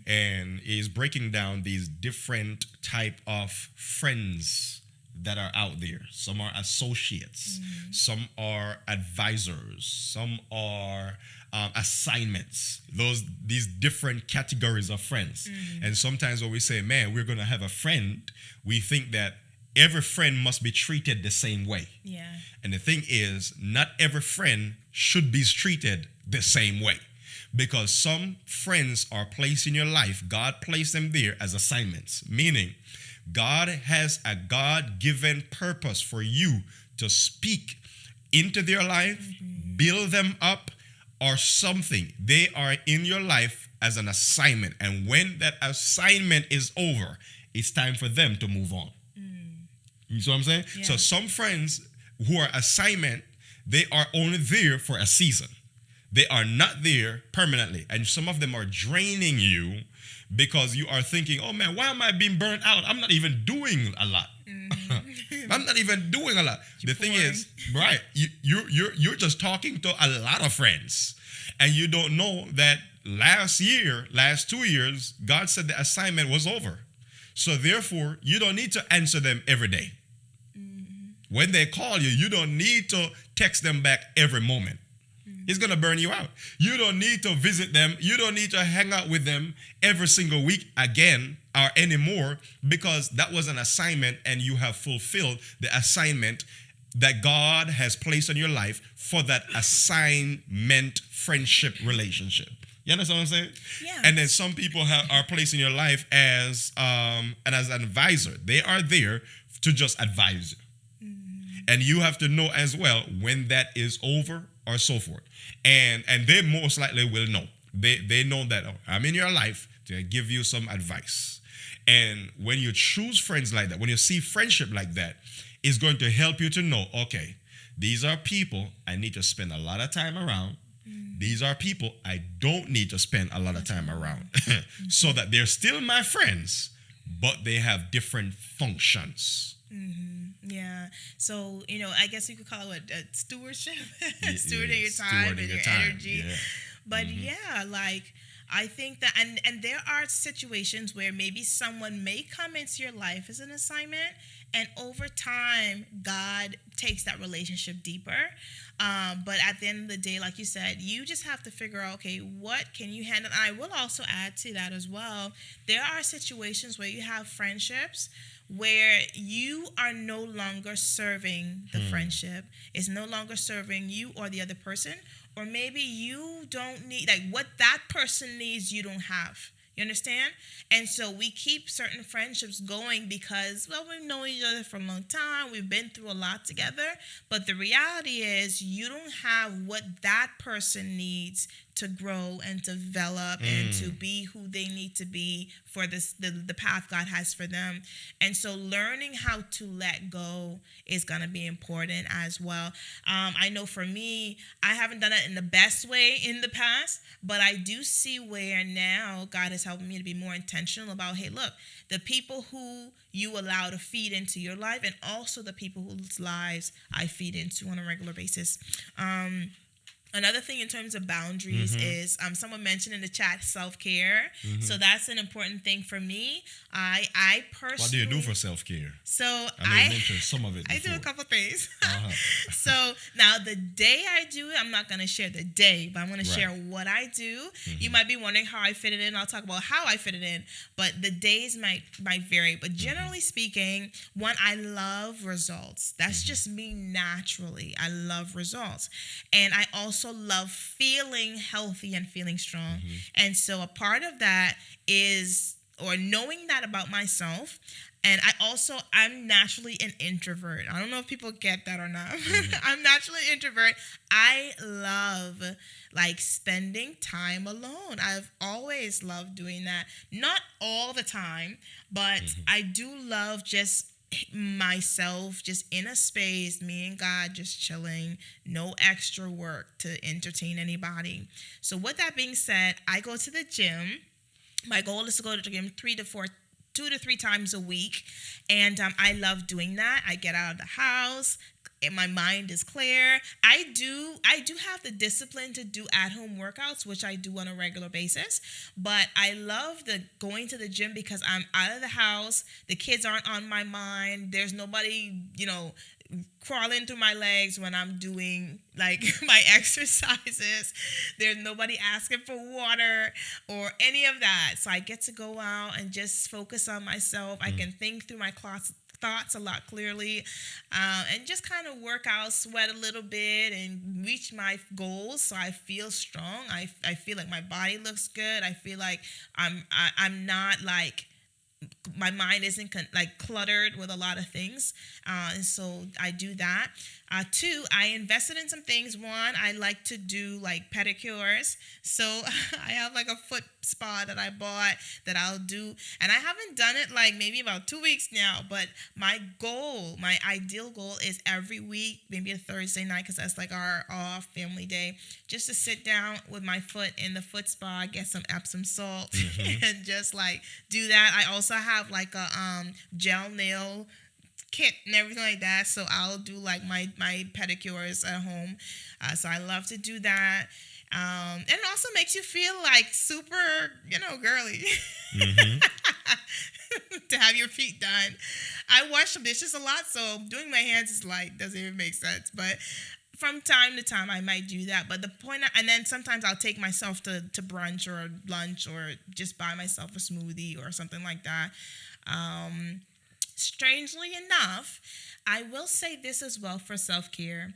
and he's breaking down these different type of friends that are out there. Some are associates, some are advisors, some are assignments. These different categories of friends. And sometimes when we say, man, we're going to have a friend, we think that every friend must be treated the same way. Yeah. And the thing is, not every friend should be treated the same way. Because some friends are placed in your life, God placed them there as assignments. Meaning, God has a God-given purpose for you to speak into their life, build them up, or something. They are in your life as an assignment. And when that assignment is over, it's time for them to move on. You see what I'm saying? Yeah. So some friends who are assignment, they are only there for a season. They are not there permanently. And some of them are draining you because you are thinking, oh man, why am I being burnt out? I'm not even doing a lot. I'm not even doing a lot. The thing is, right, you're just talking to a lot of friends. And you don't know that last 2 years, God said the assignment was over. So therefore, you don't need to answer them every day. When they call you, you don't need to text them back every moment. It's going to burn you out. You don't need to visit them. You don't need to hang out with them every single week again or anymore, because that was an assignment and you have fulfilled the assignment that God has placed on your life for that assignment friendship relationship. You understand what I'm saying? Yeah. And then some people are placed in your life as an advisor. They are there to just advise you. And you have to know as well when that is over or so forth. And they most likely will know. They know that, oh, I'm in your life to give you some advice. And when you choose friends like that, when you see friendship like that, it's going to help you to know, okay, these are people I need to spend a lot of time around. These are people I don't need to spend a lot of time around. So that they're still my friends, but they have different functions. Yeah. So, I guess you could call it stewardship. Stewarding your time and your energy. Yeah. But I think that, and there are situations where maybe someone may come into your life as an assignment, and over time, God takes that relationship deeper. But at the end of the day, like you said, you just have to figure out, okay, what can you handle? And I will also add to that as well. There are situations where you have friendships where you are no longer serving the friendship. It's no longer serving you or the other person. Or maybe you don't need, what that person needs, you don't have. You understand? And so we keep certain friendships going because, we've known each other for a long time. We've been through a lot together. But the reality is you don't have what that person needs to grow and develop and to be who they need to be for the path God has for them. And so learning how to let go is going to be important as well. I know for me, I haven't done it in the best way in the past, but I do see where now God is helping me to be more intentional about, hey, look, the people who you allow to feed into your life and also the people whose lives I feed into on a regular basis. Another thing in terms of boundaries is someone mentioned in the chat self-care. So that's an important thing for me. I personally... What do you do for self-care? So I mentioned some of it before. I do a couple things. So now the day I do it, I'm not going to share the day, but I'm going to share what I do. You might be wondering how I fit it in. I'll talk about how I fit it in, but the days might vary. But generally speaking, one, I love results. That's just me naturally. I love results. And I also love feeling healthy and feeling strong. And so a part of that is or knowing that about myself. And I'm naturally an introvert. I don't know if people get that or not. I'm naturally an introvert. I love like spending time alone. I've always loved doing that. Not all the time, but I do love just myself, just in a space, me and God just chilling, no extra work to entertain anybody. So with that being said, I go to the gym. My goal is to go to the gym 2 to 3 times a week. And I love doing that. I get out of the house and my mind is clear. I do have the discipline to do at-home workouts, which I do on a regular basis. But I love the going to the gym because I'm out of the house. The kids aren't on my mind. There's nobody, crawling through my legs when I'm doing like my exercises. There's nobody asking for water or any of that. So I get to go out and just focus on myself. I can think through my thoughts a lot clearly, and just kind of work out, sweat a little bit, and reach my goals. So I feel strong. I feel like my body looks good. I feel like I'm not like, my mind isn't cluttered with a lot of things, and so I do that. 2, I invested in some things. 1, I like to do like pedicures, so I have like a foot spa that I bought that I'll do, and I haven't done it like maybe about 2 weeks now, but my ideal goal is every week, maybe a Thursday night, because that's like our off family day, just to sit down with my foot in the foot spa, get some Epsom salt, and just like do that. I also have like a gel nail kit and everything like that, so I'll do like my pedicures at home. So I love to do that, and it also makes you feel like super, girly. To have your feet done. I wash the dishes a lot, so doing my hands is like doesn't even make sense, but from time to time I might do that. But the point, and then sometimes I'll take myself to brunch or lunch, or just buy myself a smoothie or something like that. Strangely enough, I will say this as well for self-care.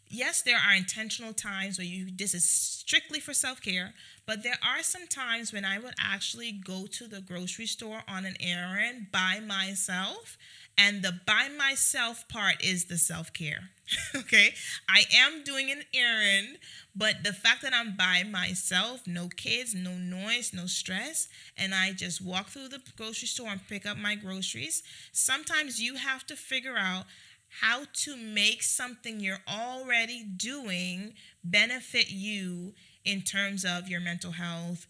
Yes, there are intentional times where this is strictly for self-care, but there are some times when I would actually go to the grocery store on an errand by myself, and the by myself part is the self-care. Okay? I am doing an errand, but the fact that I'm by myself, no kids, no noise, no stress, and I just walk through the grocery store and pick up my groceries, sometimes you have to figure out how to make something you're already doing benefit you in terms of your mental health,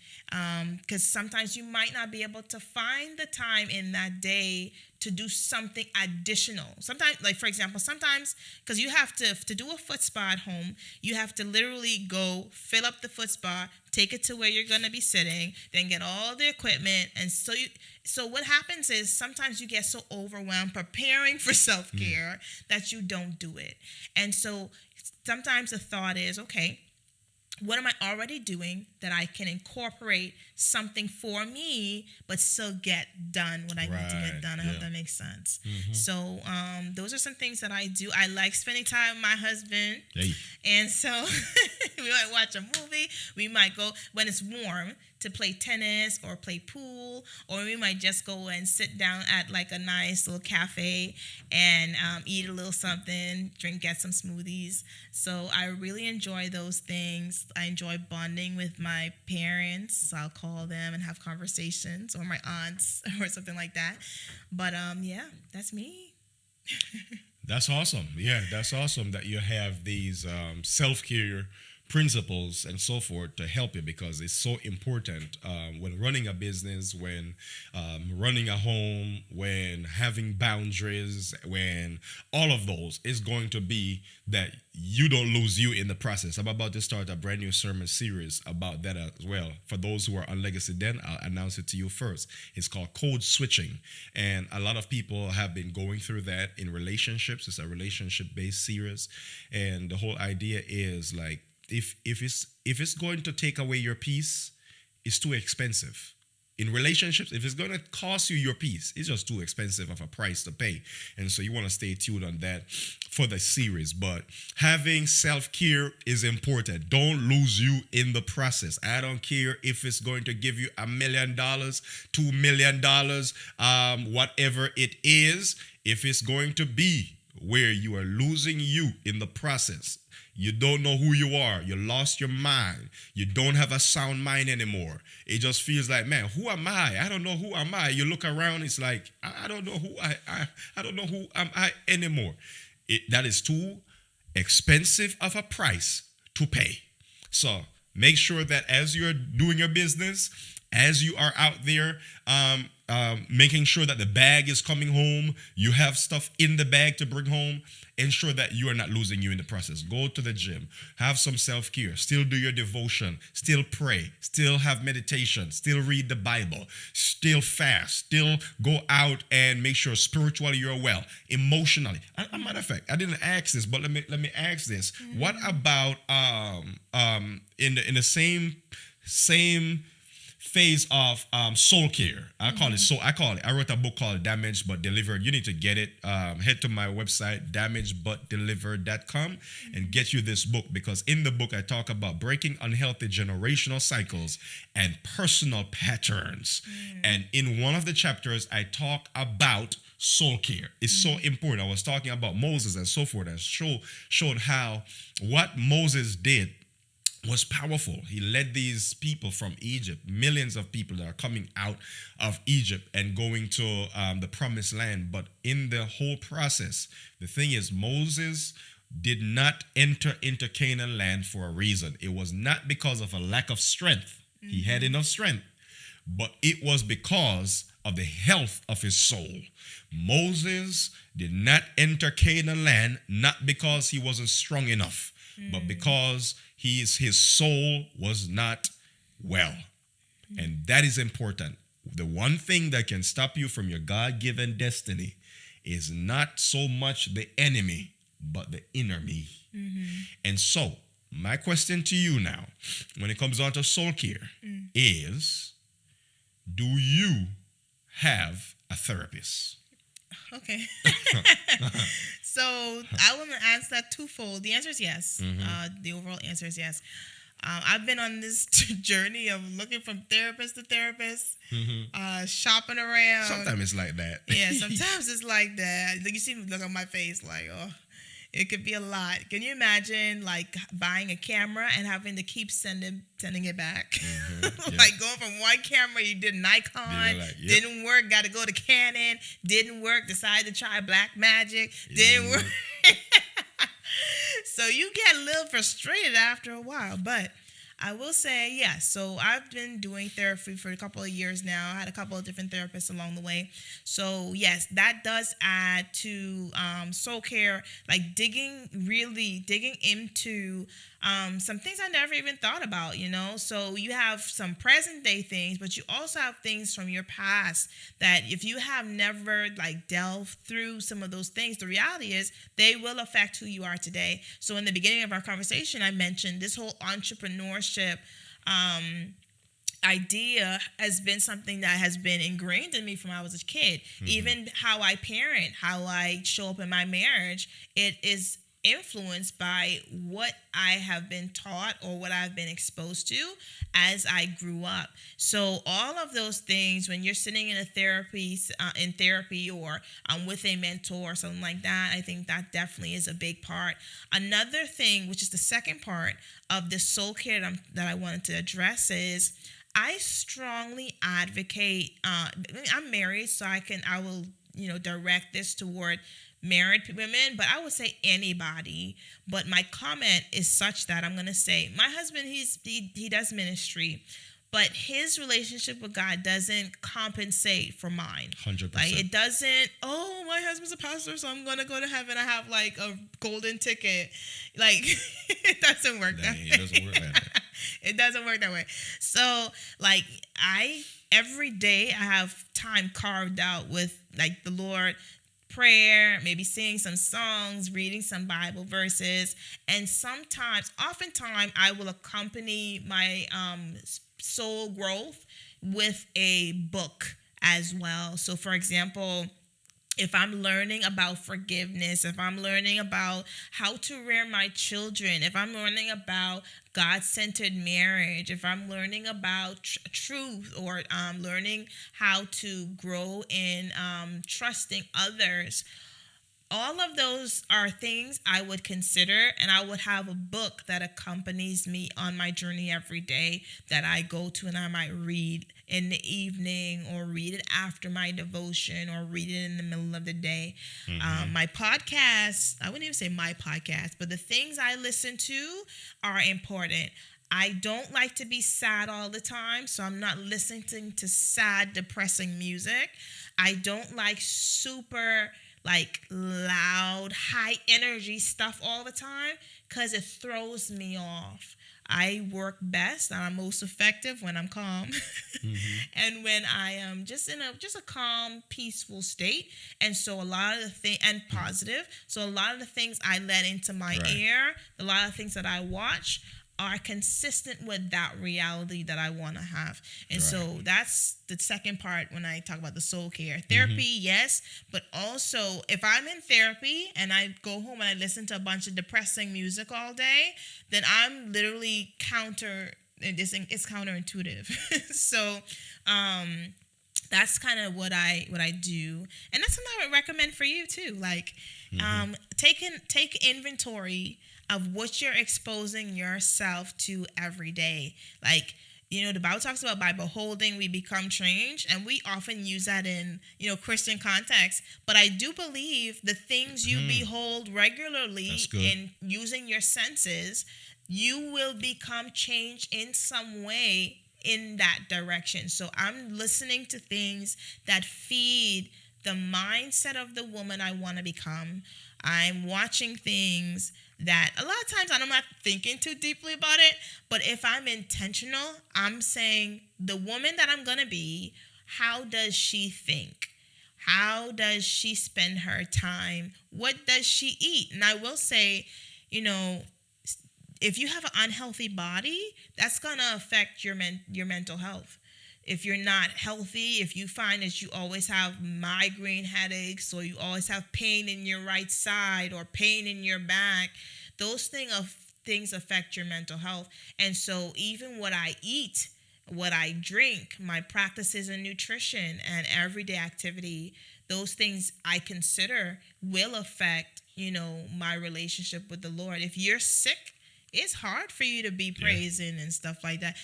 because sometimes you might not be able to find the time in that day to do something additional. Sometimes, like for example, sometimes because you have to do a foot spa at home, you have to literally go fill up the foot spa, take it to where you're going to be sitting, then get all the equipment, and so what happens is sometimes you get so overwhelmed preparing for self-care that you don't do it. And so sometimes the thought is, okay, what am I already doing that I can incorporate something for me, but still get done what I need to get done? I hope that makes sense. So those are some things that I do. I like spending time with my husband. And so we might watch a movie. We might go, when it's warm, to play tennis or play pool, or we might just go and sit down at like a nice little cafe and eat a little something, get some smoothies. So I really enjoy those things. I enjoy bonding with my parents. So I'll call them and have conversations, or my aunts or something like that. But yeah, that's me. That's awesome. Yeah, that's awesome that you have these self-care principles and so forth to help you, because it's so important when running a business, when running a home, when having boundaries, when all of those is going to be that you don't lose you in the process. I'm about to start a brand new sermon series about that as well. For those who are on Legacy Den, I'll announce it to you first. It's called Code Switching. And a lot of people have been going through that in relationships. It's a relationship-based series. And the whole idea is like, if it's going to take away your peace, it's too expensive. In relationships, if it's going to cost you your peace, it's just too expensive of a price to pay. And so you want to stay tuned on that for the series. But having self-care is important. Don't lose you in the process. I don't care if it's going to give you $1 million, $2 million, whatever it is. If it's going to be where you are losing you in the process, you don't know who you are. You lost your mind. You don't have a sound mind anymore. It just feels like, man, who am I? I don't know who am I. You look around, it's like, I don't know who I don't know who am I anymore. That is too expensive of a price to pay. So make sure that as you're doing your business, as you are out there, making sure that the bag is coming home, you have stuff in the bag to bring home, ensure that you are not losing you in the process. Go to the gym, have some self-care, still do your devotion, still pray, still have meditation, still read the Bible, still fast, still go out and make sure spiritually you're well, emotionally. A matter of fact, I didn't ask this, but let me ask this. Mm-hmm. What about in the same phase of soul care? I call it. I wrote a book called Damaged But Delivered. You need to get it. Head to my website, damagedbutdelivered.com, and get you this book, because in the book I talk about breaking unhealthy generational cycles and personal patterns. And in one of the chapters I talk about soul care. It's so important. I was talking about Moses and so forth, and showed how what Moses did was powerful. He led these people from Egypt, millions of people that are coming out of Egypt and going to the promised land. But in the whole process, the thing is, Moses did not enter into Canaan land for a reason. It was not because of a lack of strength. He had enough strength, but it was because of the health of his soul. Moses did not enter Canaan land not because he wasn't strong enough, but because his soul was not well. And that is important. The one thing that can stop you from your God-given destiny is not so much the enemy, but the inner me. And so, my question to you now, when it comes down to soul care, is, do you have a therapist? Okay. So I want to answer that twofold. The answer is yes. The overall answer is yes. I've been on this journey of looking from therapist to therapist, shopping around. Sometimes it's like that. Yeah, sometimes it's like that. You see me look on my face like, oh, it could be a lot. Can you imagine like buying a camera and having to keep sending it back? Like going from one camera, you did Nikon, didn't work, got to go to Canon, didn't work, decided to try Blackmagic, didn't work. So you get a little frustrated after a while, but I will say yes. So I've been doing therapy for a couple of years now. I had a couple of different therapists along the way. So yes, that does add to soul care, like digging into some things I never even thought about, you know. So you have some present day things, but you also have things from your past that if you have never like delved through some of those things, the reality is they will affect who you are today. So in the beginning of our conversation, I mentioned this whole entrepreneurship idea has been something that has been ingrained in me from when I was a kid. Even how I parent, how I show up in my marriage, it is influenced by what I have been taught or what I've been exposed to as I grew up. So all of those things, when you're sitting in therapy or with a mentor or something like that, I think that definitely is a big part. Another thing, which is the second part of the soul care that I wanted to address, is I strongly advocate. I'm married, so I will direct this toward married women, but I would say anybody. But my comment is such that I'm going to say my husband, he does ministry, but his relationship with God doesn't compensate for mine. 100%. Like it doesn't, oh, my husband's a pastor, so I'm going to go to heaven. I have like a golden ticket. Like it doesn't work that way. It doesn't work that way. It doesn't work that way. So like every day I have time carved out with like the Lord, prayer, maybe singing some songs, reading some Bible verses, and oftentimes, I will accompany my soul growth with a book as well. So, for example, if I'm learning about forgiveness, if I'm learning about how to rear my children, if I'm learning about God-centered marriage, if I'm learning about truth, or learning how to grow in trusting others, all of those are things I would consider, and I would have a book that accompanies me on my journey every day that I go to, and I might read in the evening, or read it after my devotion, or read it in the middle of the day. My podcast, I wouldn't even say my podcast, but the things I listen to are important. I don't like to be sad all the time, so I'm not listening to sad, depressing music. I don't like super loud, high energy stuff all the time, because it throws me off. I work best and I'm most effective when I'm calm and when I am just in a calm, peaceful state. And so a lot of the things, and positive. So a lot of the things I let into my ear, a lot of things that I watch are consistent with that reality that I want to have. And so that's the second part when I talk about the soul care. Therapy, yes, but also if I'm in therapy and I go home and I listen to a bunch of depressing music all day, then I'm literally it's counterintuitive. So that's kind of what I do. And that's something I would recommend for you too. Take inventory of what you're exposing yourself to every day. The Bible talks about by beholding we become changed, and we often use that in, Christian context. But I do believe the things you behold regularly in using your senses, you will become changed in some way in that direction. So I'm listening to things that feed the mindset of the woman I want to become. I'm watching things that a lot of times I'm not thinking too deeply about it, but if I'm intentional, I'm saying the woman that I'm going to be, how does she think? How does she spend her time? What does she eat? And I will say, if you have an unhealthy body, that's going to affect your mental health. If you're not healthy, if you find that you always have migraine headaches, or you always have pain in your right side or pain in your back, those things affect your mental health. And so even what I eat, what I drink, my practices in nutrition and everyday activity, those things I consider will affect, my relationship with the Lord. If you're sick, it's hard for you to be praising and stuff like that.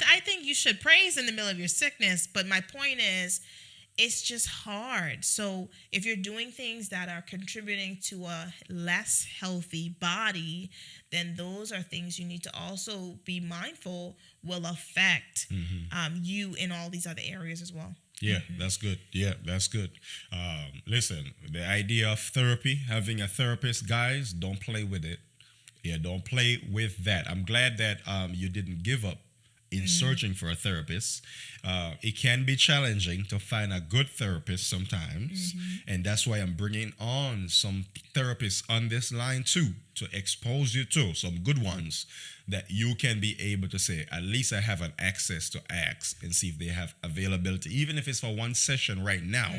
I think you should praise in the middle of your sickness, but my point is, it's just hard. So if you're doing things that are contributing to a less healthy body, then those are things you need to also be mindful will affect you in all these other areas as well. Yeah, that's good. Yeah, that's good. Listen, the idea of therapy, having a therapist, guys, don't play with it. Yeah, don't play with that. I'm glad that you didn't give up in searching for a therapist. It can be challenging to find a good therapist sometimes. And that's why I'm bringing on some therapists on this line too, to expose you to some good ones that you can be able to say, at least I have an access to ask and see if they have availability, even if it's for one session right now.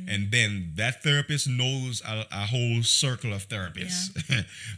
And then that therapist knows a whole circle of therapists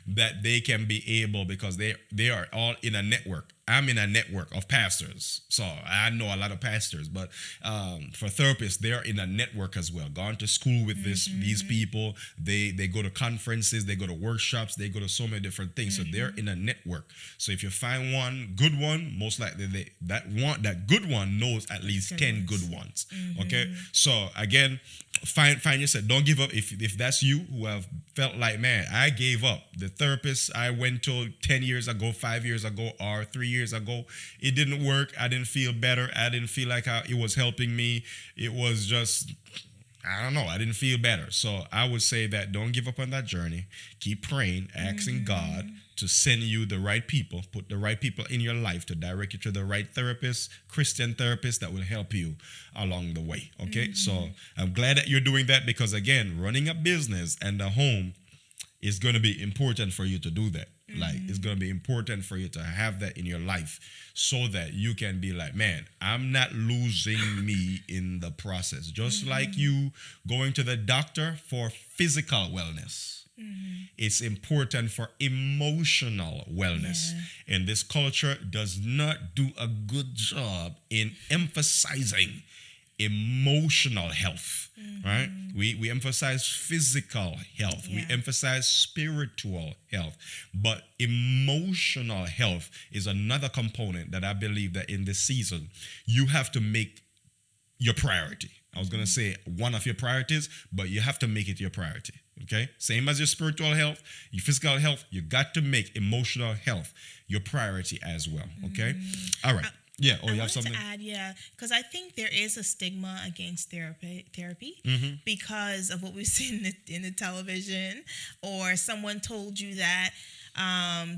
that they can be able, because they are all in a network. I'm in a network of pastors, so I know a lot of pastors, but for therapists, they're in a network as well. Gone to school with these people. They go to conferences, they go to workshops, they go to so many different things. So they're in a network. So if you find one good one, most likely that good one knows at least 10 good ones. Okay, so again, find yourself. Don't give up. If that's you who have felt like, man, I gave up. The therapist I went to 10 years ago, 5 years ago, or 3 years ago, it didn't work. I didn't feel better. I didn't feel like it was helping me. It was just, I don't know, I didn't feel better. So I would say that don't give up on that journey. Keep praying, asking God to send you the right people, put the right people in your life to direct you to the right therapist, Christian therapist that will help you along the way. Okay, so I'm glad that you're doing that, because again, running a business and a home is going to be important for you to do that. Like, it's going to be important for you to have that in your life so that you can be like, man, I'm not losing me in the process. Just like you going to the doctor for physical wellness. It's important for emotional wellness. And this culture does not do a good job in emphasizing emotional health, right? We emphasize physical health. We emphasize spiritual health. But emotional health is another component that I believe that in this season, you have to make your priority. I was going to say one of your priorities, but you have to make it your priority. Okay? Same as your spiritual health, your physical health, you got to make emotional health your priority as well. Okay? All right. Yeah. Oh, you have something? To add, because I think there is a stigma against therapy because of what we've seen in the television, or someone told you that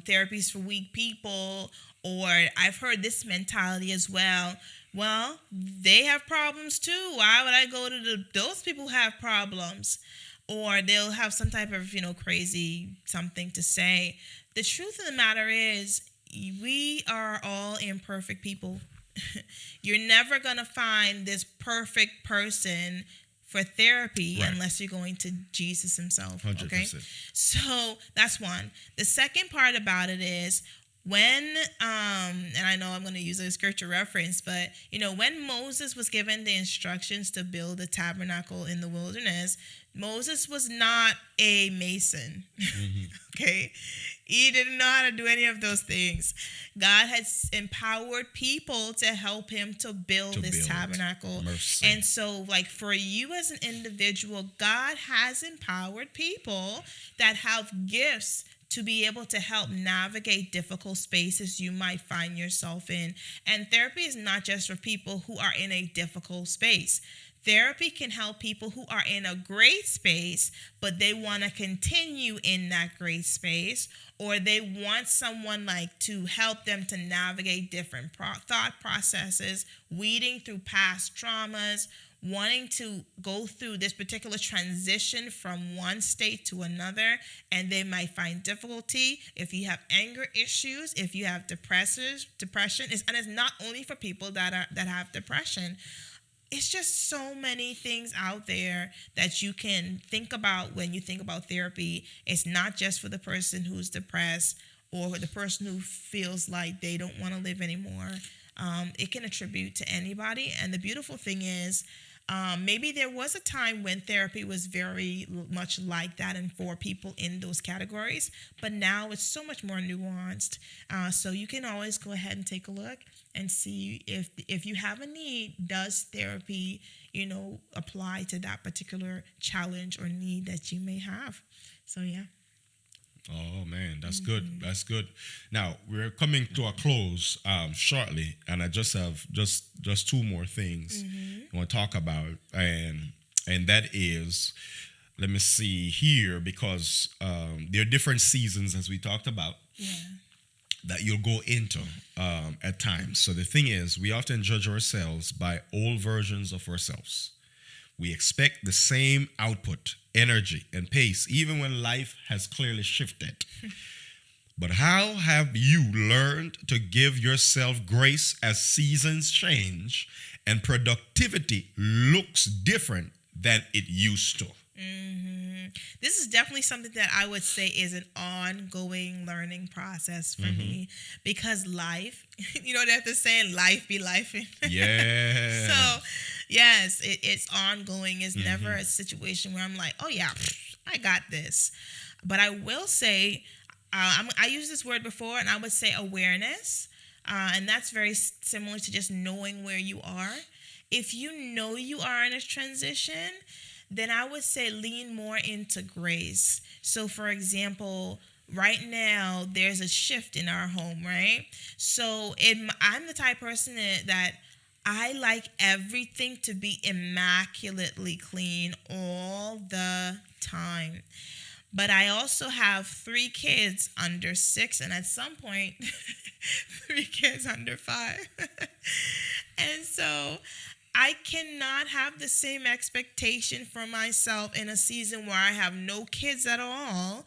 therapy is for weak people, or I've heard this mentality as well. Well, they have problems too. Why would I go to those people who have problems? Or they'll have some type of, crazy something to say. The truth of the matter is, we are all imperfect people. You're never going to find this perfect person for therapy unless you're going to Jesus himself. 100%. Okay? So that's one. The second part about it is when, and I know I'm going to use a scripture reference, but, when Moses was given the instructions to build the tabernacle in the wilderness, Moses was not a mason. Okay? He didn't know how to do any of those things. God has empowered people to help him to build this tabernacle. Mercy. And so, like, for you as an individual, God has empowered people that have gifts to be able to help navigate difficult spaces you might find yourself in. And therapy is not just for people who are in a difficult space. Therapy can help people who are in a great space, but they want to continue in that great space, or they want someone like to help them to navigate different thought processes, weeding through past traumas, wanting to go through this particular transition from one state to another, and they might find difficulty. If you have anger issues, if you have depression, and it's not only for people that have depression. It's just so many things out there that you can think about when you think about therapy. It's not just for the person who's depressed or the person who feels like they don't want to live anymore. It can attribute to anybody. And the beautiful thing is, maybe there was a time when therapy was very much like that and for people in those categories, but now it's so much more nuanced. So you can always go ahead and take a look and see if you have a need, does therapy, apply to that particular challenge or need that you may have. So, yeah. Oh, man, that's good. That's good. Now, we're coming to a close shortly, and I just have just two more things I want to talk about, and that is, let me see here, because there are different seasons, as we talked about, that you'll go into at times. So the thing is, we often judge ourselves by old versions of ourselves. We expect the same output, energy, and pace, even when life has clearly shifted. But how have you learned to give yourself grace as seasons change and productivity looks different than it used to? This is definitely something that I would say is an ongoing learning process for me, because life, they have to say life be life. Yeah. So, yes, it's ongoing. It's never a situation where I'm like, oh, yeah, I got this. But I will say, I used this word before, and I would say awareness. And that's very similar to just knowing where you are. If you know you are in a transition, then I would say lean more into grace. So, for example, right now, there's a shift in our home, right? So I'm the type of person that I like everything to be immaculately clean all the time. But I also have 3 kids under 6, and at some point, 3 kids under 5. And so I cannot have the same expectation for myself in a season where I have no kids at all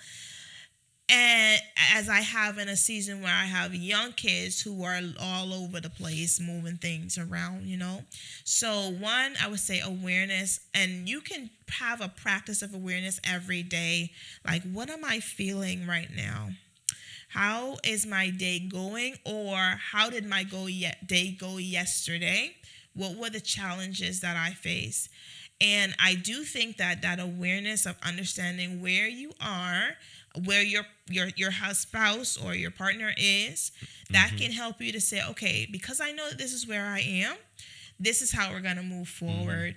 And as I have in a season where I have young kids who are all over the place, moving things around, you know. So one, I would say awareness, and you can have a practice of awareness every day. Like, what am I feeling right now? How is my day going? Or how did my day go yesterday? What were the challenges that I faced? And I do think that that awareness of understanding where you are, where your spouse or your partner is, that can help you to say, okay, because I know that this is where I am, this is how we're going to move forward.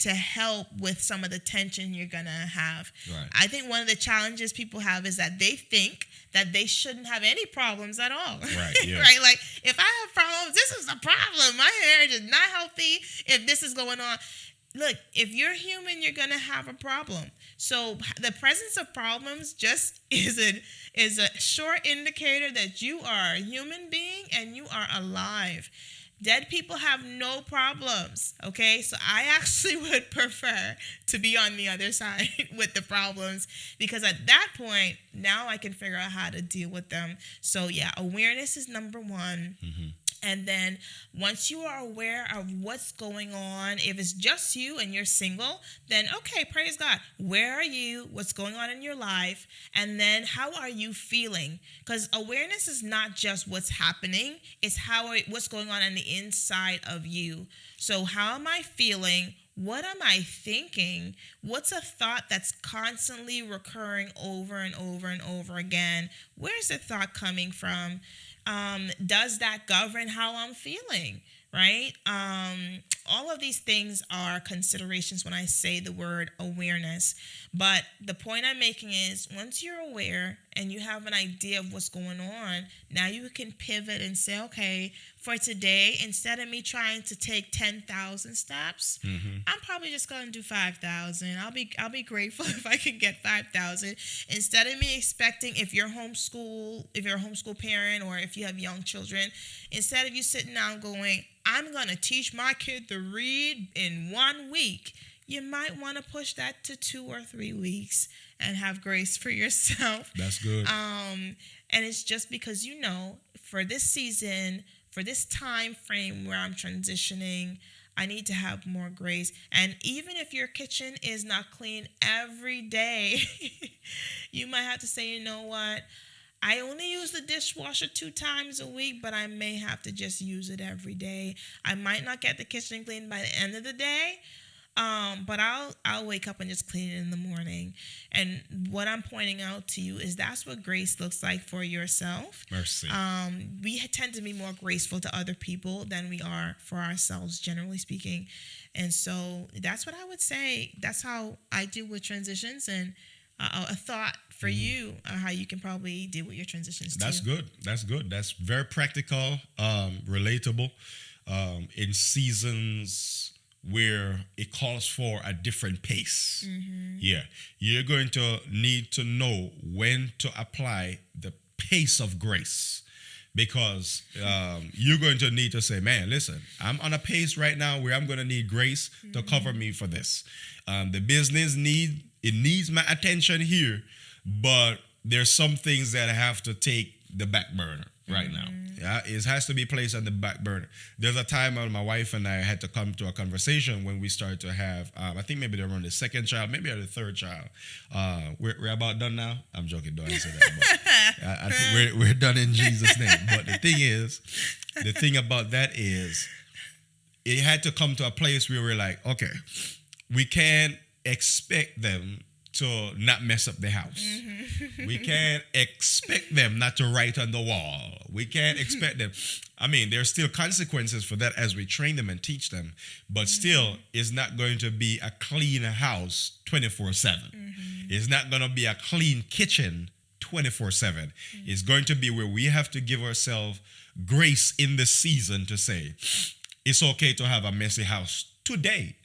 To help with some of the tension you're going to have. Right. I think one of the challenges people have is that they think that they shouldn't have any problems at all. Right, yeah. Right? Like, if I have problems, this is a problem. My marriage is not healthy if this is going on. Look, if you're human, you're going to have a problem. So the presence of problems just is a short indicator that you are a human being and you are alive. Dead people have no problems, okay? So I actually would prefer to be on the other side with the problems, because at that point, now I can figure out how to deal with them. So yeah, awareness is number one. Mm-hmm. And then once you are aware of what's going on, if it's just you and you're single, then okay, praise God. Where are you? What's going on in your life? And then how are you feeling? Because awareness is not just what's happening. It's what's going on the inside of you. So how am I feeling? What am I thinking? What's a thought that's constantly recurring over and over and over again? Where's the thought coming from? Does that govern how I'm feeling, right? All of these things are considerations when I say the word awareness. But the point I'm making is, once you're aware and you have an idea of what's going on, now you can pivot and say, okay, for today, instead of me trying to take 10,000 steps, I'm probably just going to do 5,000. I'll be grateful if I can get 5,000. Instead of me expecting, if you're a homeschool parent, or if you have young children, instead of you sitting down going, I'm going to teach my kid to read in 1 week, you might want to push that to 2 or 3 weeks and have grace for yourself. That's good. And it's just because, for this season, for this time frame where I'm transitioning, I need to have more grace. And even if your kitchen is not clean every day, you might have to say, you know what? I only use the dishwasher 2 times a week, but I may have to just use it every day. I might not get the kitchen clean by the end of the day, but I'll wake up and just clean it in the morning. And what I'm pointing out to you is that's what grace looks like for yourself. Mercy. We tend to be more graceful to other people than we are for ourselves, generally speaking. And so that's what I would say. That's how I deal with transitions, and a thought for you, how you can probably deal with your transitions too. That's good. That's very practical, relatable, in seasons where it calls for a different pace. Yeah. You're going to need to know when to apply the pace of grace, because you're going to need to say, man, listen, I'm on a pace right now where I'm going to need grace to cover me for this. The business needs my attention here, but there's some things that have to take the back burner right now. Yeah, it has to be placed on the back burner. There's a time when my wife and I had to come to a conversation when we started to have, I think maybe they're on the second child, maybe on the third child. We're about done now. I'm joking, don't answer that. But I think we're done in Jesus' name. But the thing about that is, it had to come to a place where we're like, okay, we can't expect them to not mess up the house. We can't expect them not to write on the wall. We can't expect them. I mean, there's still consequences for that as we train them and teach them, but still, it's not going to be a clean house 24/7. It's not going to be a clean kitchen 24/7. It's going to be where we have to give ourselves grace in the season to say, it's okay to have a messy house today.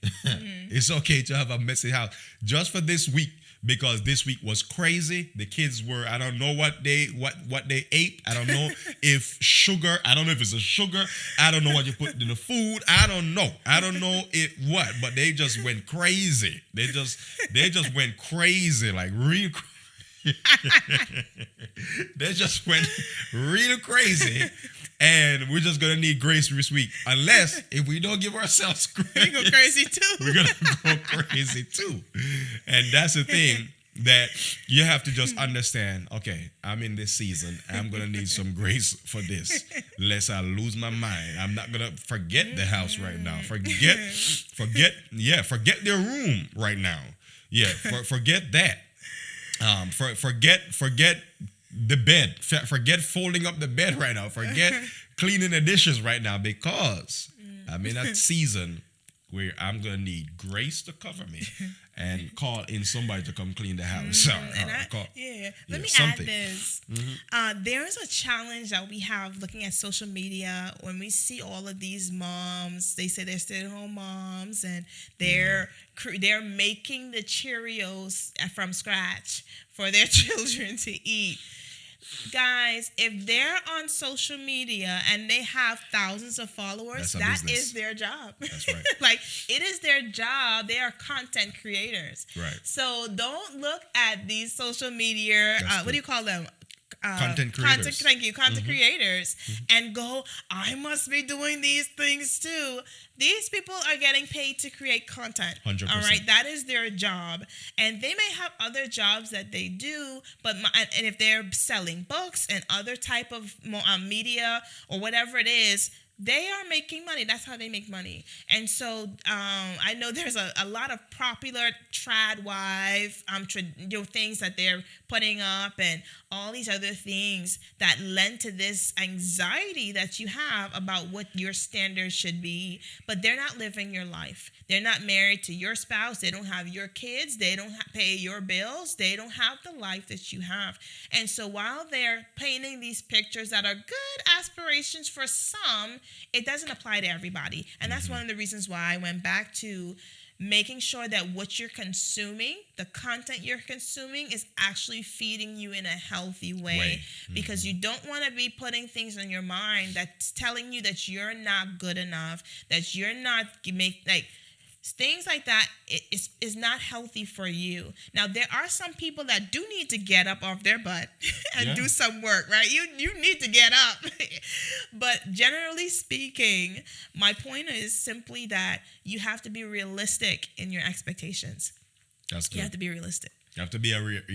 It's okay to have a messy house just for this week, because this week was crazy. The kids were, I don't know what they ate. I don't know if it's a sugar. I don't know what you put in the food. I don't know what, but they just went crazy. They just went crazy, like real crazy. They just went real crazy, and we're just gonna need grace this week. Unless if we don't give ourselves grace, We go crazy too. we're gonna go crazy too. And that's the thing that you have to just understand. Okay, I'm in this season. I'm gonna need some grace for this, lest I lose my mind. I'm not gonna forget the house right now. Forget their room right now. Yeah, forget that. Forget the bed. Forget folding up the bed right now. Forget cleaning the dishes right now, because I'm in a season where I'm gonna need grace to cover me and call in somebody to come clean the house. Let me something. add this. There is a challenge that we have looking at social media when we see all of these moms. They say they're stay-at-home moms, and they're making the Cheerios from scratch for their children to eat. Guys, if they're on social media and they have thousands of followers, that is their job. That's right. Like, it is their job. They are content creators. Right. So don't look at these social media, what do you call them? Content creators. Content creators, and go, I must be doing these things too. These people are getting paid to create content. 100%. All right, that is their job, and they may have other jobs that they do, but and if they're selling books and other type of media or whatever it is, they are making money. That's how they make money. And so I know there's a lot of popular trad wife things that they're putting up, and all these other things that lend to this anxiety that you have about what your standards should be. But they're not living your life. They're not married to your spouse. They don't have your kids. They don't pay your bills. They don't have the life that you have. And so while they're painting these pictures that are good aspirations for some, it doesn't apply to everybody. And that's one of the reasons why I went back to making sure that what you're consuming, the content you're consuming, is actually feeding you in a healthy way. Because you don't want to be putting things in your mind that's telling you that you're not good enough, that you're not things like that is not healthy for you. Now, there are some people that do need to get up off their butt and do some work, right? You need to get up. But generally speaking, my point is simply that you have to be realistic in your expectations. That's good. You have to be realistic. You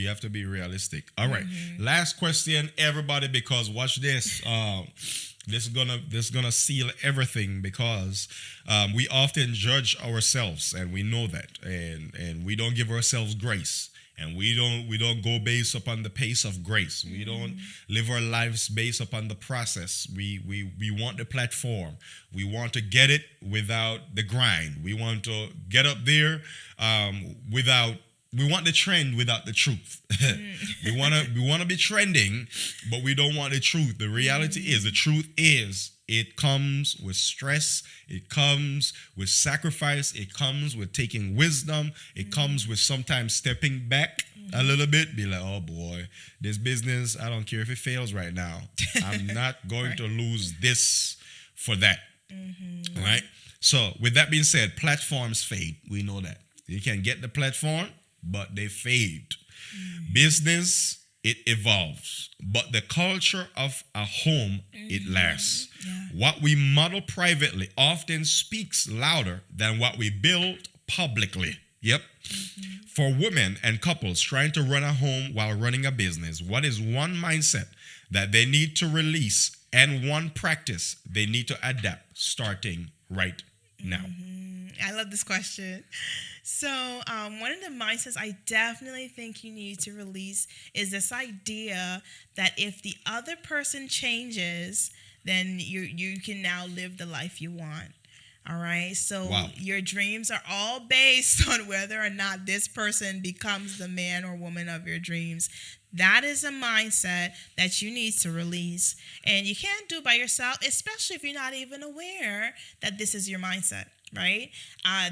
have to be realistic. All right. Last question, everybody, because watch this. This is gonna seal everything, because we often judge ourselves, and we know that, and we don't give ourselves grace, and we don't go based upon the pace of grace. We don't live our lives based upon the process. We want the platform. We want to get it without the grind. We want to get up there we want the trend without the truth. We want to be trending, but we don't want the truth. The reality is, the truth is, it comes with stress. It comes with sacrifice. It comes with taking wisdom. It comes with sometimes stepping back a little bit. Be like, oh boy, this business, I don't care if it fails right now. I'm not going to lose this for that. Right? So with that being said, platforms fade. We know that. You can get the platform, but they fade. Business, it evolves. But the culture of a home, it lasts. What we model privately often speaks louder than what we build publicly. Yep. For women and couples trying to run a home while running a business, what is one mindset that they need to release, and one practice they need to adapt starting right now? I love this question. So one of the mindsets I definitely think you need to release is this idea that if the other person changes, then you can now live the life you want. All right. So your dreams are all based on whether or not this person becomes the man or woman of your dreams. That is a mindset that you need to release. And you can't do it by yourself, especially if you're not even aware that this is your mindset. right?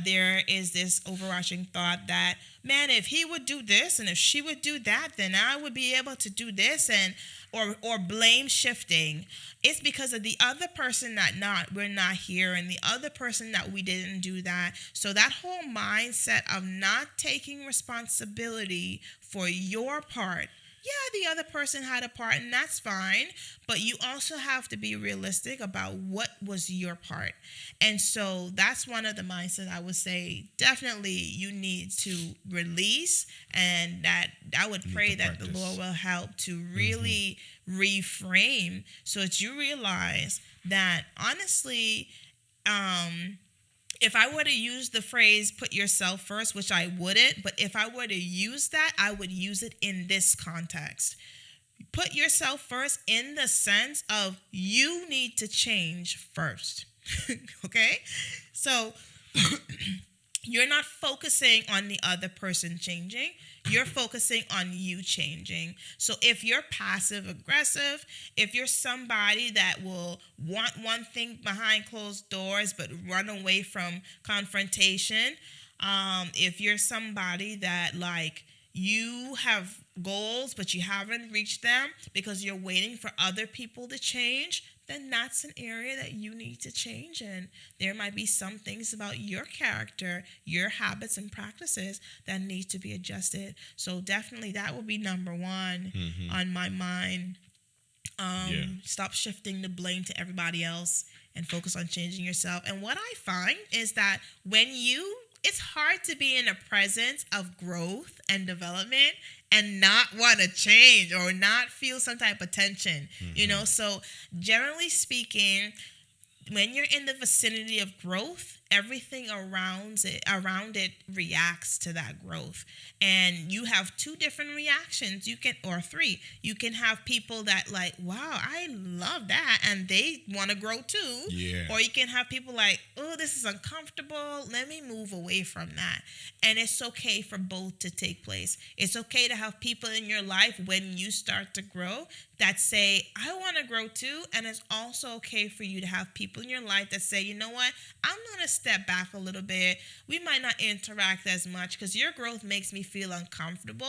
There is this overarching thought that, man, if he would do this and if she would do that, then I would be able to do this, and or blame shifting. It's because of the other person that we're not here, and the other person that we didn't do that. So that whole mindset of not taking responsibility for your part. Yeah, the other person had a part, and that's fine. But you also have to be realistic about what was your part. And so that's one of the mindset I would say definitely you need to release, and that I would pray that the Lord will help to really reframe so that you realize that honestly, if I were to use the phrase put yourself first, which I wouldn't, but if I were to use that, I would use it in this context. Put yourself first in the sense of you need to change first. Okay? So you're not focusing on the other person changing. You're focusing on you changing. So if you're passive aggressive, if you're somebody that will want one thing behind closed doors but run away from confrontation, if you're somebody that like you have goals but you haven't reached them because you're waiting for other people to change, then that's an area that you need to change in. There might be some things about your character, your habits and practices that need to be adjusted. So definitely that will be number one on my mind. Stop shifting the blame to everybody else and focus on changing yourself. And what I find is that it's hard to be in a presence of growth and development and not want to change or not feel some type of tension, So generally speaking, when you're in the vicinity of growth, everything around it reacts to that growth. And you have two different reactions. Or three. You can have people that like, wow, I love that, and they want to grow too. Yeah. Or you can have people like, oh, this is uncomfortable. Let me move away from that. And it's okay for both to take place. It's okay to have people in your life when you start to grow that say, I want to grow too. And it's also okay for you to have people in your life that say, you know what, I'm going to step back a little bit. We might not interact as much because your growth makes me feel uncomfortable.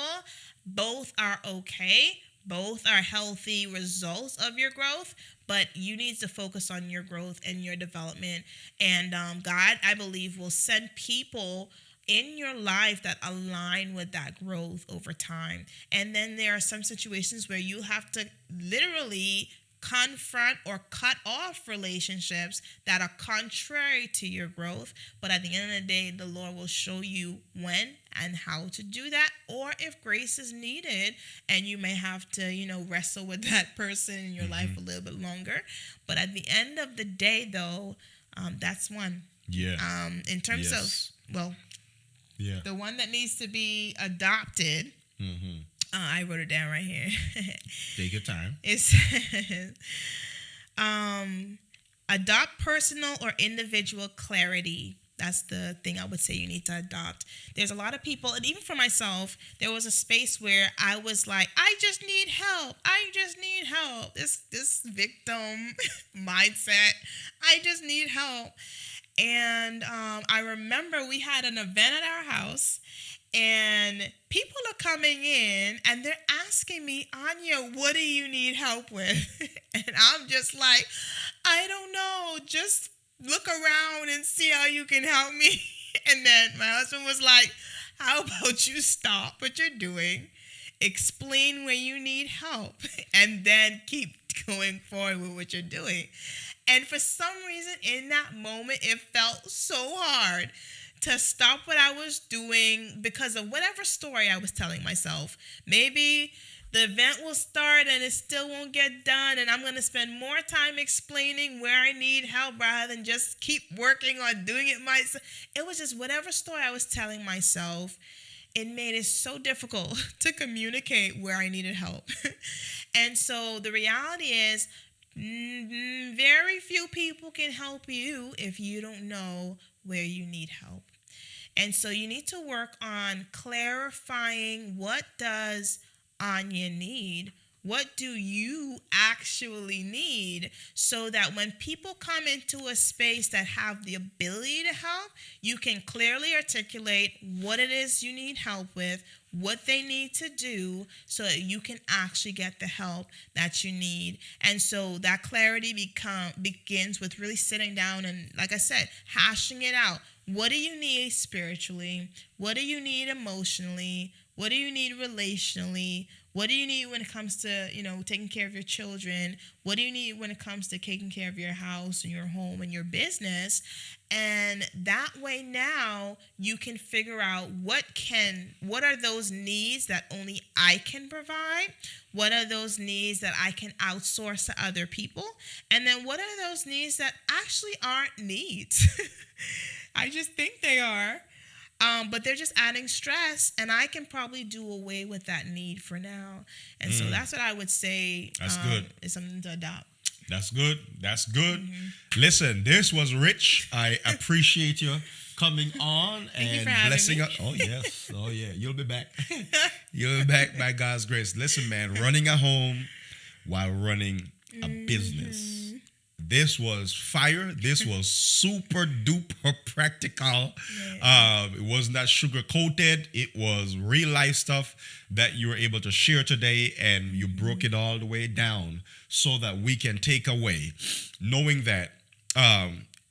Both are okay. Both are healthy results of your growth, but you need to focus on your growth and your development. And God, I believe, will send people in your life that align with that growth over time. And then there are some situations where you have to literally confront or cut off relationships that are contrary to your growth. But at the end of the day, the Lord will show you when and how to do that, or if grace is needed and you may have to, wrestle with that person in your life a little bit longer. But at the end of the day, though, that's one. Yeah. In terms of, the one that needs to be adopted, I wrote it down right here. Take your time. It says, adopt personal or individual clarity. That's the thing I would say you need to adopt. There's a lot of people, and even for myself, there was a space where I was like, I just need help. I just need help. This victim mindset. I just need help. And I remember we had an event at our house, and people are coming in and they're asking me, Anya, what do you need help with? And I'm just like, I don't know. Just look around and see how you can help me. And then my husband was like, how about you stop what you're doing, explain where you need help, and then keep going forward with what you're doing. And for some reason in that moment, it felt so hard to stop what I was doing because of whatever story I was telling myself. Maybe the event will start and it still won't get done, and I'm going to spend more time explaining where I need help rather than just keep working on doing it myself. It was just whatever story I was telling myself. It made it so difficult to communicate where I needed help. And so the reality is, very few people can help you if you don't know where you need help. And so you need to work on clarifying what does Anya need What do you actually need, so that when people come into a space that have the ability to help, you can clearly articulate what it is you need help with, what they need to do, so that you can actually get the help that you need. And so that clarity begins with really sitting down and, like I said, hashing it out. What do you need spiritually? What do you need emotionally? What do you need relationally? What do you need when it comes to, taking care of your children? What do you need when it comes to taking care of your house and your home and your business? And that way now you can figure out what are those needs that only I can provide? What are those needs that I can outsource to other people? And then what are those needs that actually aren't needs? I just think they are. But they're just adding stress, and I can probably do away with that need for now. And so that's what I would say. That's good. Is something to adopt. That's good. That's good. Mm-hmm. Listen, this was rich. I appreciate you coming on and blessing us. Oh, yes. Oh, yeah. You'll be back. You'll be back by God's grace. Listen, man, running a home while running a business. This was fire. This was super duper practical. It was not sugar coated. It was real life stuff that you were able to share today, and you broke it all the way down so that we can take away knowing that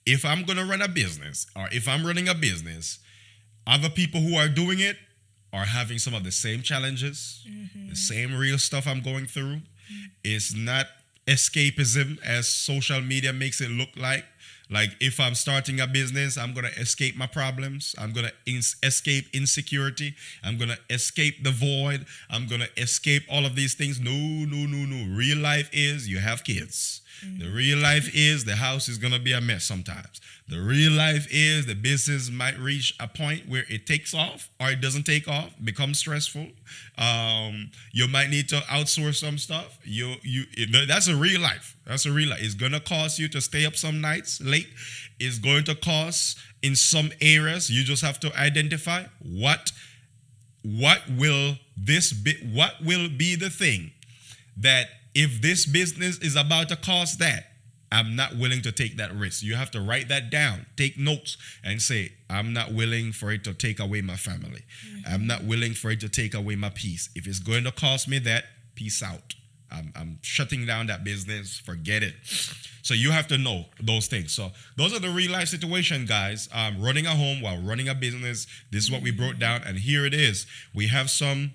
if I'm going to run a business, or if I'm running a business, other people who are doing it are having some of the same challenges, the same real stuff I'm going through. It's not escapism as social media makes it look like. Like, if I'm starting a business, I'm going to escape my problems. I'm going to escape insecurity. I'm going to escape the void. I'm going to escape all of these things. No. Real life is you have kids. The real life is the house is going to be a mess sometimes. The real life is the business might reach a point where it takes off or it doesn't take off, becomes stressful. You might need to outsource some stuff. That's a real life. That's a real life. It's going to cost you to stay up some nights late. It's going to cost in some areas. You just have to identify what will be the thing that, if this business is about to cost that, I'm not willing to take that risk. You have to write that down, take notes, and say, I'm not willing for it to take away my family. I'm not willing for it to take away my peace. If it's going to cost me that, peace out. I'm shutting down that business. Forget it. So you have to know those things. So those are the real life situation, guys. Running a home while running a business. This is what we brought down, and here it is. We have some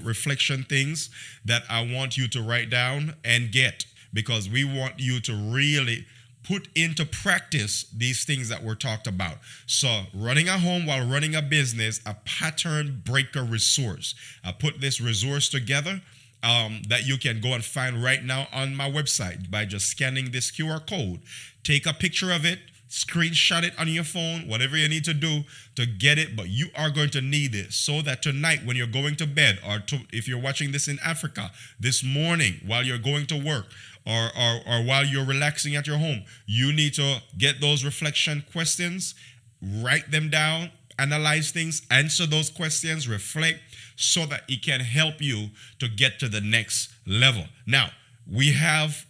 reflection things that I want you to write down and get, because we want you to really put into practice these things that were talked about. So, running a home while running a business, a pattern breaker resource. I put this resource together that you can go and find right now on my website by just scanning this QR code. Take a picture of it, screenshot it on your phone, whatever you need to do to get it, but you are going to need it so that tonight when you're going to bed, or if you're watching this in Africa, this morning while you're going to work, or while you're relaxing at your home, you need to get those reflection questions, write them down, analyze things, answer those questions, reflect, so that it can help you to get to the next level. Now, we have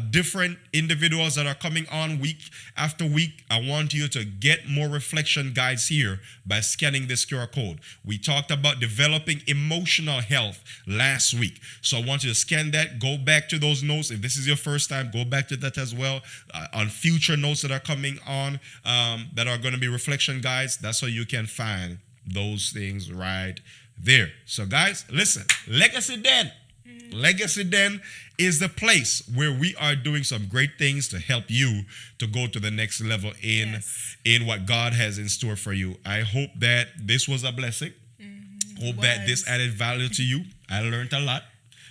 different individuals that are coming on week after week. I want you to get more reflection guides here by scanning this QR code. We talked about developing emotional health last week. So I want you to scan that. Go back to those notes. If this is your first time, go back to that as well. On future notes that are coming on that are going to be reflection guides, that's how you can find those things right there. So guys, listen, Legacy Den. Legacy Den is the place where we are doing some great things to help you to go to the next level in what God has in store for you. I hope that this was a blessing. Hope that this added value to you. I learned a lot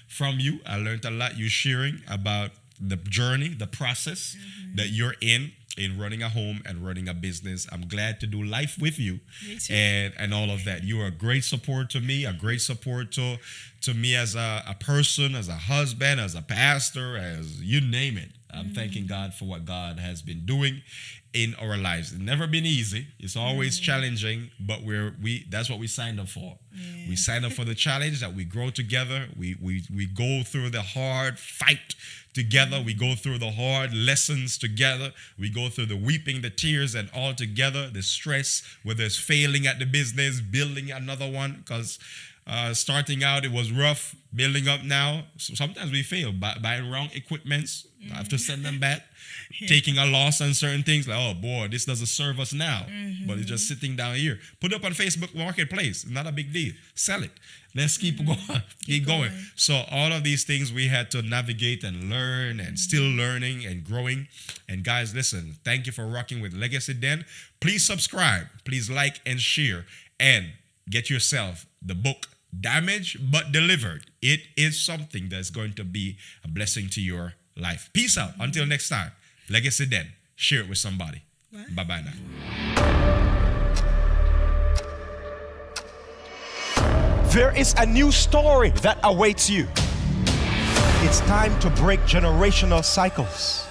from you. I learned a lot you sharing about the journey, the process that you're in running a home and running a business. I'm glad to do life with you and all of that. You are a great support to me, a great support to me as a person, as a husband, as a pastor, as you name it. I'm thanking God for what God has been doing in our lives. It's never been easy. It's always challenging, but that's what we signed up for. Yeah. We signed up for the challenge that we grow together. We go through the hard fight together. We go through the hard lessons together. We go through the weeping, the tears, and all together, the stress, whether it's failing at the business, building another one, because starting out, it was rough. Building up now, so sometimes we fail. Buying wrong equipments, I have to send them back. Taking a loss on certain things, like, oh boy, this doesn't serve us now. But it's just sitting down here. Put it up on Facebook Marketplace. Not a big deal. Sell it. Let's keep going. Keep going. So all of these things we had to navigate and learn, and still learning and growing. And guys, listen, thank you for rocking with Legacy Den. Please subscribe. Please like and share. And get yourself the book, Damaged but Delivered. It is something that's going to be a blessing to your life. Peace out. Until next time. Legacy Den. Share it with somebody. Bye-bye now. There is a new story that awaits you. It's time to break generational cycles.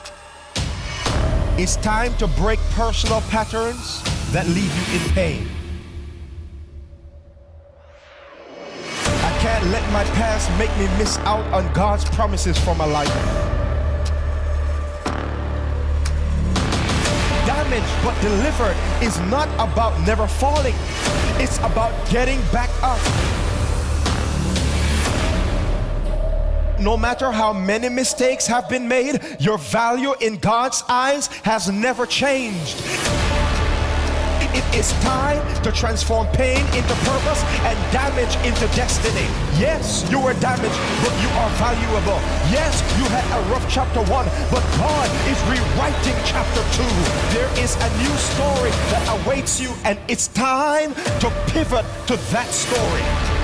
It's time to break personal patterns that leave you in pain. I can't let my past make me miss out on God's promises for my life. Damaged but delivered is not about never falling. It's about getting back up. No matter how many mistakes have been made, your value in God's eyes has never changed. It is time to transform pain into purpose and damage into destiny. Yes, you were damaged, but you are valuable. Yes, you had a rough chapter 1, but God is rewriting chapter 2. There is a new story that awaits you, and it's time to pivot to that story.